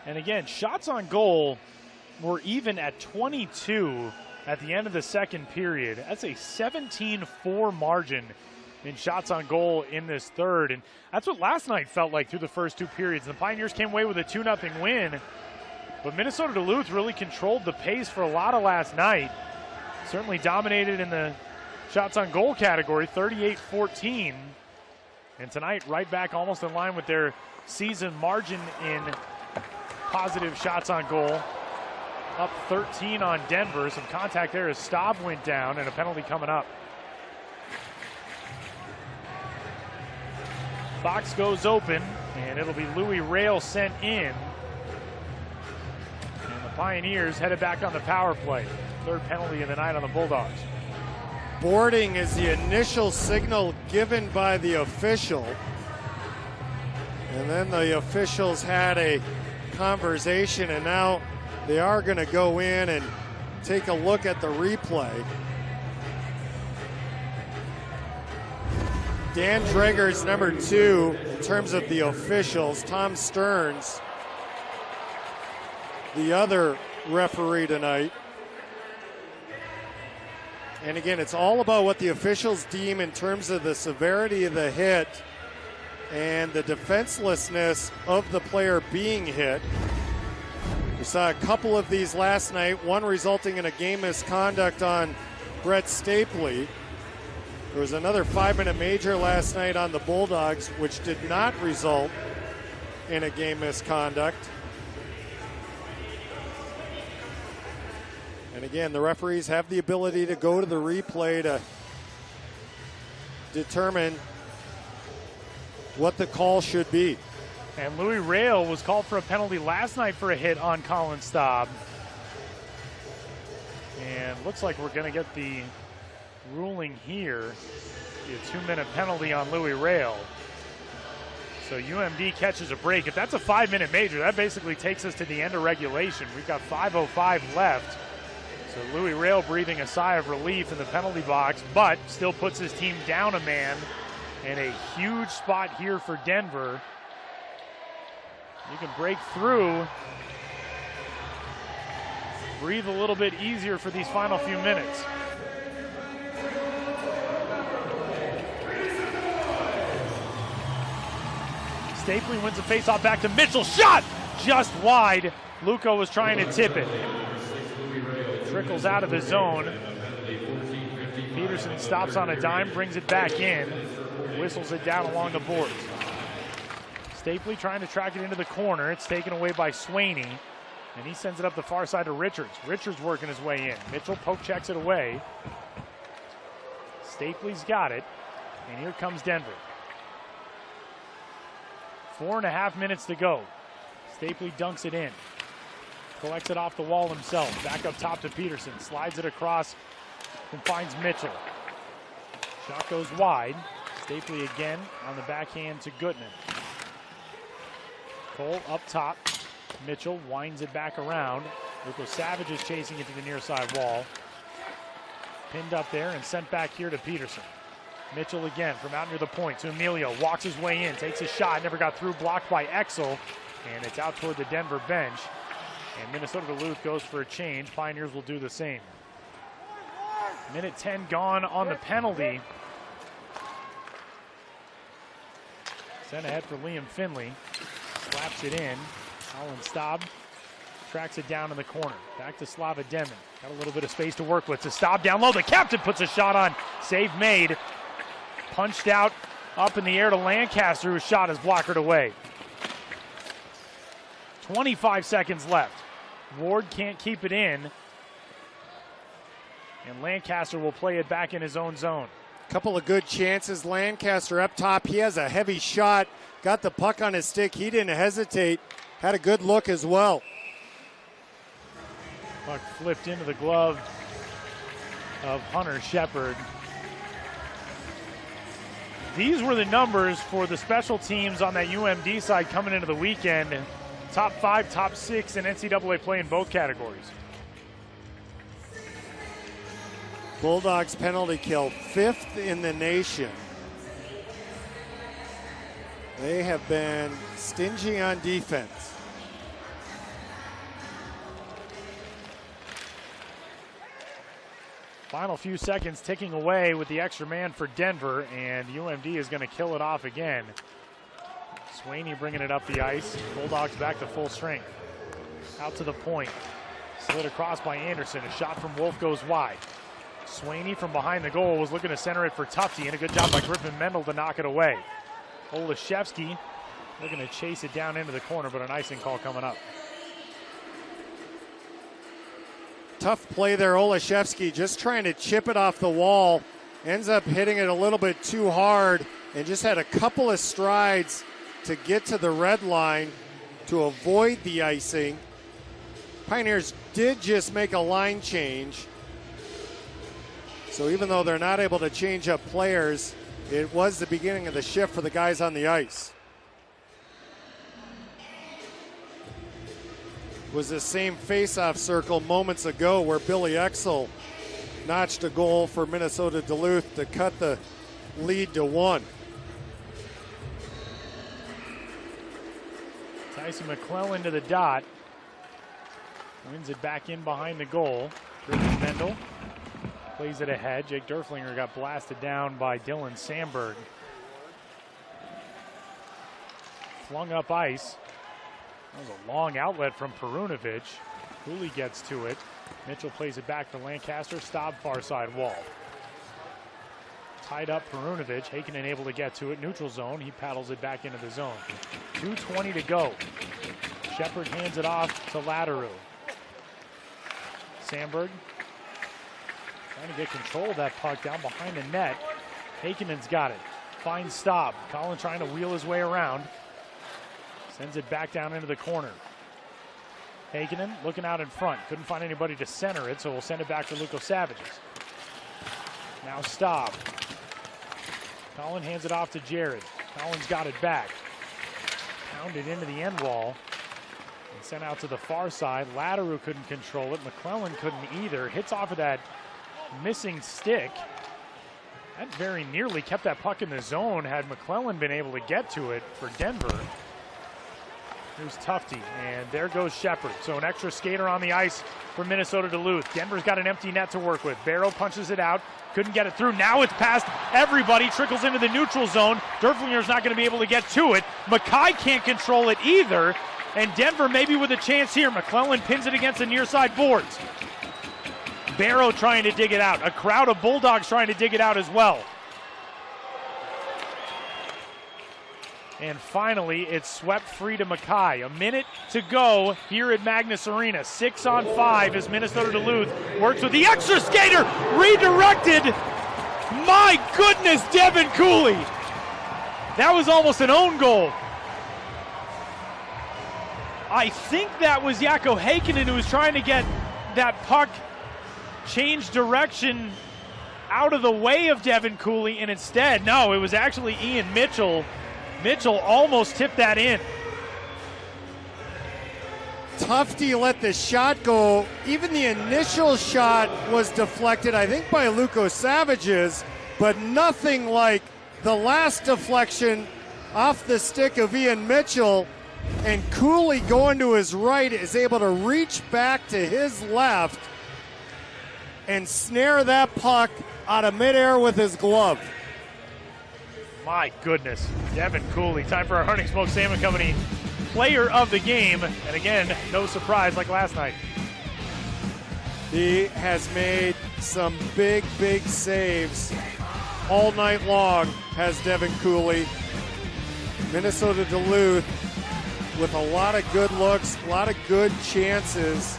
And again, shots on goal were even at 22 at the end of the second period. That's a 17-4 margin in shots on goal in this third. And that's what last night felt like through the first 2 periods. The Pioneers came away with a 2-0 win. But Minnesota Duluth really controlled the pace for a lot of last night. Certainly dominated in the shots on goal category, 38-14. And tonight, right back almost in line with their season margin in positive shots on goal. Up 13 on Denver. Some contact there as Staub went down, and a penalty coming up. Box goes open, and it'll be Louis Rail sent in. And the Pioneers headed back on the power play. Third penalty of the night on the Bulldogs. Boarding is the initial signal given by the official. And then the officials had a conversation, and now they are going to go in and take a look at the replay. Dan Dreger's number 2 in terms of the officials. Tom Stearns, the other referee tonight. And again, it's all about what the officials deem in terms of the severity of the hit and the defenselessness of the player being hit. We saw a couple of these last night, one resulting in a game misconduct on Brett Stapley. There was another 5-minute major last night on the Bulldogs, which did not result in a game misconduct. And again, the referees have the ability to go to the replay to determine what the call should be. And Louis Rail was called for a penalty last night for a hit on Colin Staub. And looks like we're going to get the ruling here. A 2-minute penalty on Louis Rail. So UMD catches a break. If that's a 5-minute major, that basically takes us to the end of regulation. We've got 5:05 left. So Louis Rail breathing a sigh of relief in the penalty box, but still puts his team down a man. And a huge spot here for Denver. You can break through, breathe a little bit easier for these final few minutes. Stapley wins the faceoff back to Mitchell. Shot just wide. Luco was trying to tip it. Trickles out of the zone. Peterson stops on a dime, brings it back in. Whistles it down along the boards. Stapley trying to track it into the corner. It's taken away by Swaney, and he sends it up the far side to Richards. Richards working his way in. Mitchell poke checks it away. Stapley's got it, and here comes Denver. 4.5 minutes to go. Stapley dunks it in. Collects it off the wall himself. Back up top to Peterson. Slides it across and finds Mitchell. Shot goes wide. Stapley again on the backhand to Gutman. Cole up top. Mitchell winds it back around. Luco Savage is chasing it to the near side wall. Pinned up there and sent back here to Peterson. Mitchell again from out near the point to Emilio. Walks his way in, takes a shot, never got through, blocked by Exel. And it's out toward the Denver bench. And Minnesota Duluth goes for a change. Pioneers will do the same. Minute 10 gone on the penalty. Sent ahead for Liam Finley. Slaps it in. Colin Staub tracks it down in the corner. Back to Slava Demon. Got a little bit of space to work with. To Staub down low. The captain puts a shot on. Save made. Punched out up in the air to Lancaster, whose shot is blockered away. 25 seconds left. Ward can't keep it in. And Lancaster will play it back in his own zone. Couple of good chances. Lancaster up top. He has a heavy shot. Got the puck on his stick. He didn't hesitate. Had a good look as well. Puck flipped into the glove of Hunter Shepard. These were the numbers for the special teams on that UMD side coming into the weekend. Top 5, top 6 in NCAA play in both categories. Bulldogs penalty kill, 5th in the nation. They have been stingy on defense. Final few seconds ticking away with the extra man for Denver, and UMD is going to kill it off again. Swaney bringing it up the ice. Bulldogs back to full strength. Out to the point. Slid across by Anderson. A shot from Wolf goes wide. Swaney from behind the goal was looking to center it for Tufte, and a good job by Griffin Mendel to knock it away. Olszewski looking to chase it down into the corner, but an icing call coming up. Tough play there, Olszewski, just trying to chip it off the wall. Ends up hitting it a little bit too hard and just had a couple of strides to get to the red line to avoid the icing. Pioneers did just make a line change. So even though they're not able to change up players, it was the beginning of the shift for the guys on the ice. It was the same face-off circle moments ago where Billy Exel notched a goal for Minnesota Duluth to cut the lead to 1. Tyson McClellan to the dot. Wins it back in behind the goal. Griffin Mendel plays it ahead. Jake Derflinger got blasted down by Dylan Sandberg. Flung up ice. That was a long outlet from Perunovic. Cooley gets to it. Mitchell plays it back to Lancaster. Staub far side wall. Tied up Perunovic. Heikkinen able to get to it. Neutral zone. He paddles it back into the zone. 2:20 to go. Shepard hands it off to Laderoux. Sandberg trying to get control of that puck down behind the net. Heikkinen's got it. Finds Staub. Colin trying to wheel his way around. Sends it back down into the corner. Heikkinen looking out in front. Couldn't find anybody to center it, so we'll send it back to Lukosavicius. Now Staub. Colin hands it off to Jared. Colin's got it back. Pounded into the end wall. And sent out to the far side. Laderoux couldn't control it. McClellan couldn't either. Hits off of that missing stick. That very nearly kept that puck in the zone had McClellan been able to get to it for Denver. Here's Tufte, and there goes Shepard. So an extra skater on the ice for Minnesota Duluth. Denver's got an empty net to work with. Barrow punches it out, couldn't get it through. Now it's past everybody, trickles into the neutral zone. Derflinger's not going to be able to get to it. Mackay can't control it either, and Denver maybe with a chance here. McClellan pins it against the near side boards. Barrow trying to dig it out. A crowd of Bulldogs trying to dig it out as well. And finally, it's swept free to Mackay. A minute to go here at Magnus Arena. 6-on-5 as Minnesota Duluth works with the extra skater. Redirected. My goodness, Devin Cooley. That was almost an own goal. I think that was Jaakko Heikkinen who was trying to get that puck change direction out of the way of Devin Cooley, and instead, no, it was actually Ian Mitchell. Mitchell almost tipped that in. Tufte let the shot go. Even the initial shot was deflected, I think, by Lukosavicius, but nothing like the last deflection off the stick of Ian Mitchell. And Cooley going to his right is able to reach back to his left and snare that puck out of midair with his glove. My goodness, Devin Cooley. Time for our Hunting Smoked Salmon Company player of the game. And again, no surprise like last night. He has made some big, big saves all night long, has Devin Cooley. Minnesota Duluth with a lot of good looks, a lot of good chances.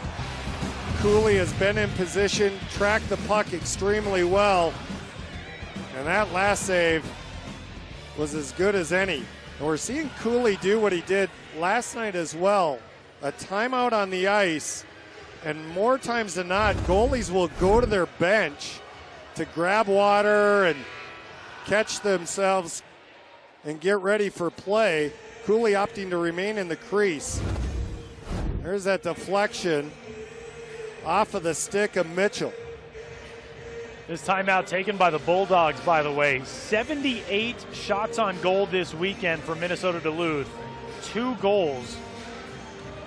Cooley has been in position, tracked the puck extremely well. And that last save was as good as any. And we're seeing Cooley do what he did last night as well. A timeout on the ice, and more times than not, goalies will go to their bench to grab water and catch themselves and get ready for play. Cooley opting to remain in the crease. There's that deflection off of the stick of Mitchell. This timeout taken by the Bulldogs, by the way. 78 shots on goal this weekend for Minnesota Duluth. 2 goals.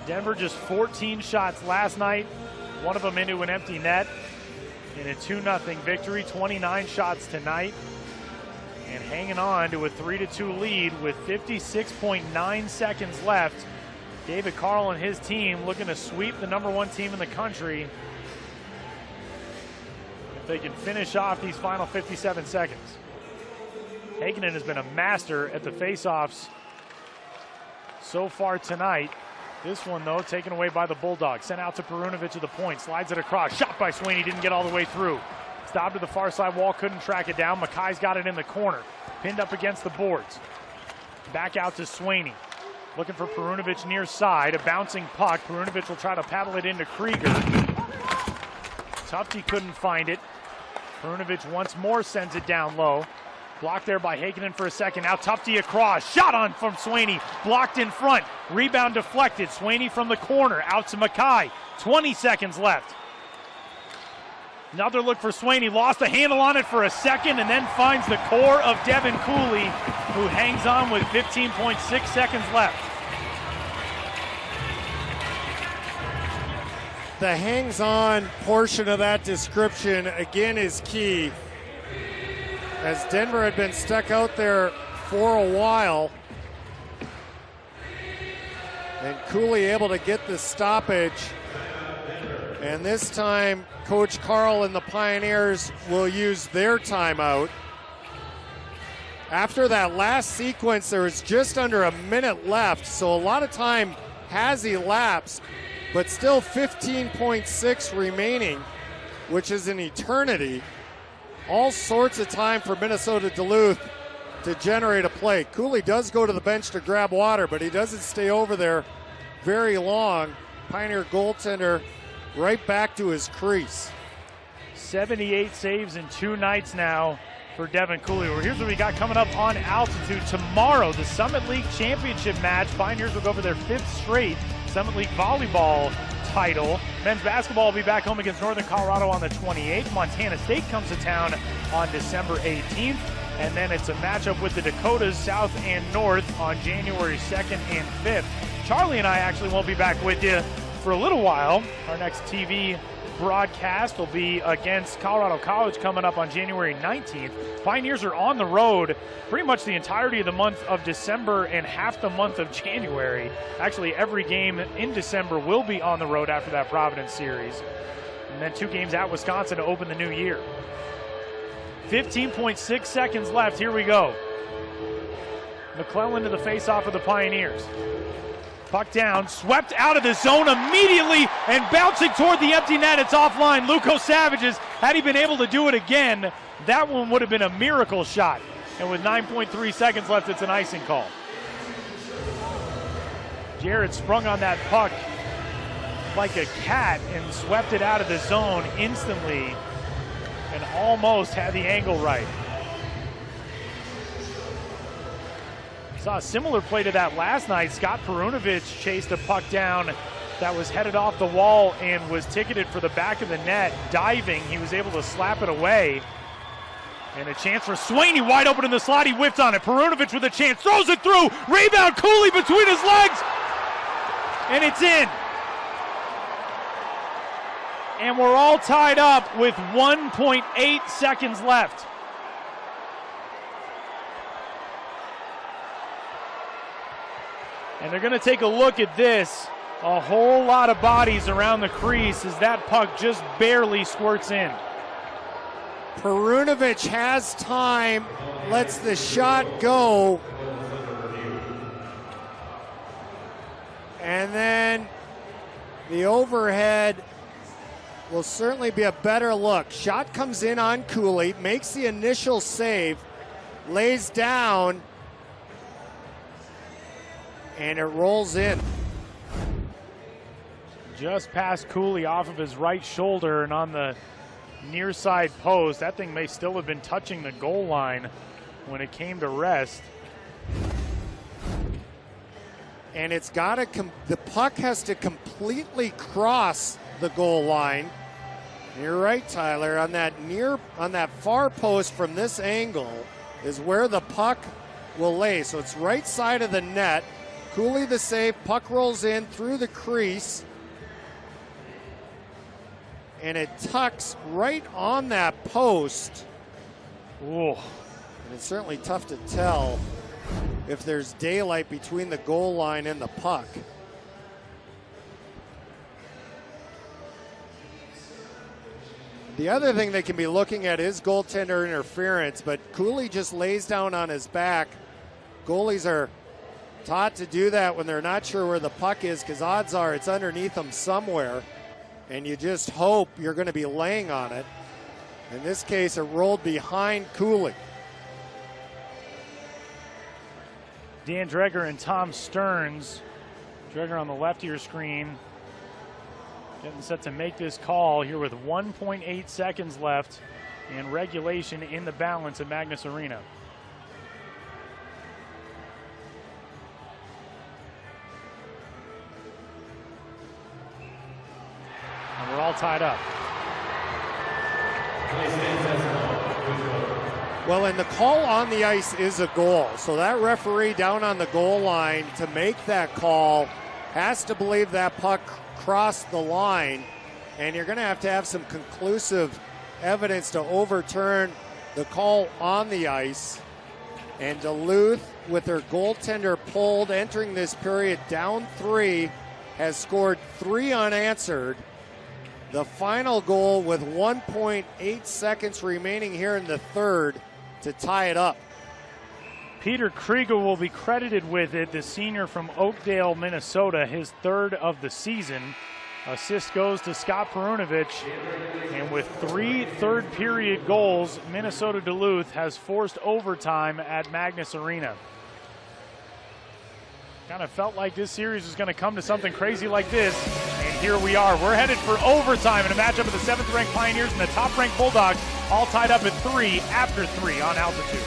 Denver just 14 shots last night. One of them into an empty net in a 2-0 victory. 29 shots tonight. And hanging on to a 3-2 lead with 56.9 seconds left. David Carl and his team looking to sweep the #1 team in the country. They can finish off these final 57 seconds. Hagenin has been a master at the faceoffs so far tonight. This one, though, taken away by the Bulldogs. Sent out to Perunovic at the point. Slides it across. Shot by Swaney. Didn't get all the way through. Stopped to the far side wall. Couldn't track it down. Mackay's got it in the corner. Pinned up against the boards. Back out to Swaney. Looking for Perunovic near side. A bouncing puck. Perunovic will try to paddle it into Krieger. Tufte couldn't find it. Perunovic once more sends it down low. Blocked there by Hagenin for a second. Now Tufte across. Shot on from Swaney. Blocked in front. Rebound deflected. Swaney from the corner. Out to Mackay. 20 seconds left. Another look for Swaney. Lost a handle on it for a second and then finds the core of Devin Cooley, who hangs on with 15.6 seconds left. The hangs-on portion of that description, again, is key. As Denver had been stuck out there for a while. And Cooley able to get the stoppage. And this time, Coach Carl and the Pioneers will use their timeout. After that last sequence, there was just under a minute left, so a lot of time has elapsed, but still 15.6 remaining, which is an eternity. All sorts of time for Minnesota Duluth to generate a play. Cooley does go to the bench to grab water, but he doesn't stay over there very long. Pioneer goaltender right back to his crease. 78 saves in 2 nights now for Devin Cooley. Well, here's what we got coming up on Altitude. Tomorrow, the Summit League Championship match. Pioneers will go for their 5th straight Summit League volleyball title. Men's basketball will be back home against Northern Colorado on the 28th. Montana State comes to town on December 18th. And then it's a matchup with the Dakotas, South and North, on January 2nd and 5th. Charlie and I actually won't be back with you for a little while. Our next TV broadcast will be against Colorado College coming up on January 19th. Pioneers are on the road pretty much the entirety of the month of December and half the month of January. Actually, every game in December will be on the road after that Providence series. And then 2 games at Wisconsin to open the new year. 15.6 seconds left. Here we go. McClellan to the faceoff of the Pioneers. Puck down, swept out of the zone immediately and bouncing toward the empty net. It's offline. Luco Savages, had he been able to do it again, that one would have been a miracle shot. And with 9.3 seconds left, it's an icing call. Jared sprung on that puck like a cat and swept it out of the zone instantly and almost had the angle right. Saw a similar play to that last night. Scott Perunovic chased a puck down that was headed off the wall and was ticketed for the back of the net. Diving, he was able to slap it away. And a chance for Swaney, wide open in the slot. He whipped on it. Perunovic with a chance, throws it through. Rebound, Cooley between his legs. And it's in. And we're all tied up with 1.8 seconds left. And they're going to take a look at this. A whole lot of bodies around the crease as that puck just barely squirts in. Perunovic has time, lets the shot go. And then the overhead will certainly be a better look. Shot comes in on Cooley, makes the initial save, lays down, and it rolls in. Just past Cooley off of his right shoulder and on the near side post. That thing may still have been touching the goal line when it came to rest. And it's got to, the puck has to completely cross the goal line. You're right, Tyler, on that far post from this angle is where the puck will lay. So it's right side of the net. Cooley the save, puck rolls in through the crease, and it tucks right on that post. Ooh. And it's certainly tough to tell if there's daylight between the goal line and the puck. The other thing they can be looking at is goaltender interference, but Cooley just lays down on his back. Goalies are taught to do that when they're not sure where the puck is, because odds are it's underneath them somewhere, and you just hope you're going to be laying on it. In this case, it rolled behind Cooley. Dan Dreger and Tom Stearns. Dreger on the left of your screen, getting set to make this call here with 1.8 seconds left and regulation in the balance at Magnus Arena. And we're all tied up. Well, and the call on the ice is a goal. So that referee down on the goal line to make that call has to believe that puck crossed the line. And you're going to have some conclusive evidence to overturn the call on the ice. And Duluth, with their goaltender pulled, entering this period down 3, has scored 3 unanswered. The final goal with 1.8 seconds remaining here in the third to tie it up. Peter Krieger will be credited with it, the senior from Oakdale, Minnesota, his 3rd of the season. Assist goes to Scott Perunovich, and with 3 third-period goals, Minnesota Duluth has forced overtime at Magnus Arena. Kind of felt like this series was going to come to something crazy like this, and here we are. We're headed for overtime in a matchup of the 7th-ranked Pioneers and the top-ranked Bulldogs, all tied up at 3 after 3 on altitude.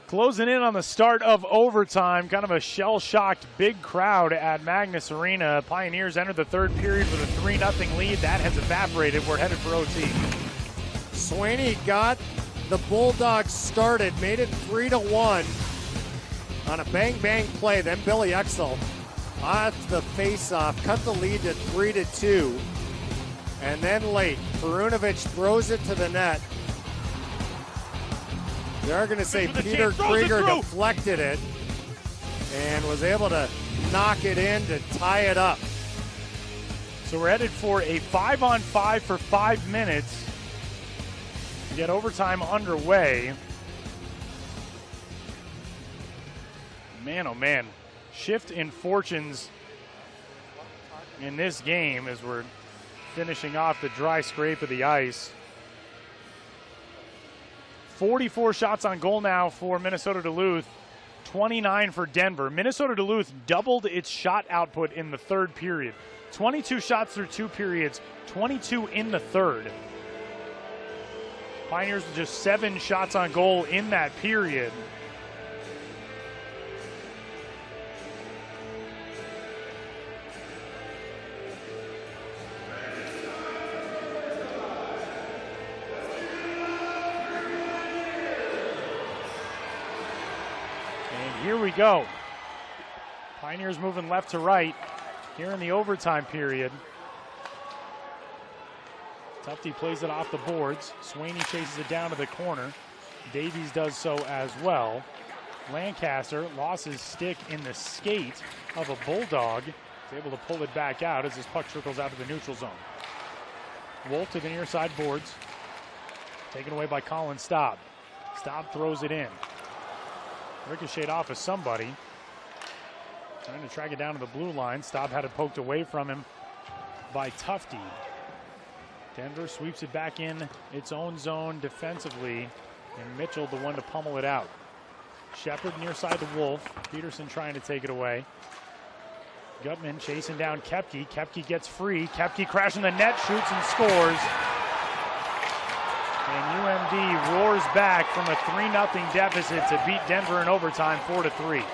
Closing in on the start of overtime, kind of a shell-shocked big crowd at Magnus Arena. Pioneers enter the 3rd period with a 3-0 lead. That has evaporated. We're headed for OT. Swaney got the Bulldogs started, made it 3-1 on a bang-bang play. Then Billy Exel off the face-off, cut the lead to 3-2. And then late, Perunovich throws it to the net. They're going to say Peter Krieger deflected it and was able to knock it in to tie it up. So we're headed for a 5-on-5 for 5 minutes to get overtime underway. Man, oh man, shift in fortunes in this game as we're finishing off the dry scrape of the ice. 44 shots on goal now for Minnesota Duluth, 29 for Denver. Minnesota Duluth doubled its shot output in the 3rd period. 22 shots through 2 periods, 22 in the 3rd. Pioneers with just 7 shots on goal in that period. Here we go. Pioneers moving left to right here in the overtime period. Tufte plays it off the boards. Swaney chases it down to the corner. Davies does so as well. Lancaster lost his stick in the skate of a Bulldog. He's able to pull it back out as this puck trickles out of the neutral zone. Wolf to the near side boards. Taken away by Colin Staub. Staub throws it in. Ricocheted off of somebody. Trying to track it down to the blue line. Staub had it poked away from him by Tufte. Denver sweeps it back in its own zone defensively, and Mitchell the one to pummel it out. Shepard near side to Wolf. Peterson trying to take it away. Gutman chasing down Koepke. Koepke gets free. Koepke crashing the net, shoots and scores. And UMD roars back from a 3-0 deficit to beat Denver in overtime 4-3.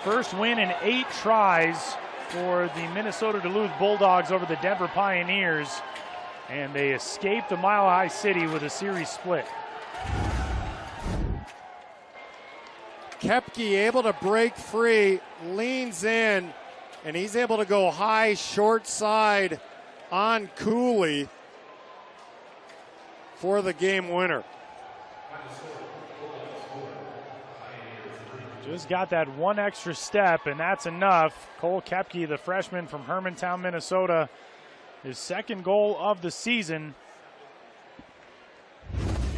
First win in 8 tries for the Minnesota Duluth Bulldogs over the Denver Pioneers, and they escaped the Mile High City with a series split. Koepke able to break free, leans in, and he's able to go high, short side on Cooley for the game winner. Just got that one extra step, and that's enough. Cole Koepke, the freshman from Hermantown, Minnesota, his second goal of the season.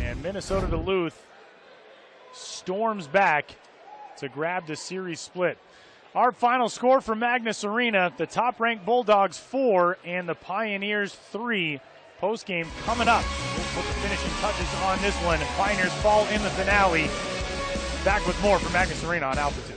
And Minnesota Duluth storms back to grab the series split. Our final score for Magnus Arena, the top-ranked Bulldogs 4 and the Pioneers 3. Post-game coming up. We'll put the finishing touches on this one. Pioneers fall in the finale. Back with more from Magnus Arena on Altitude.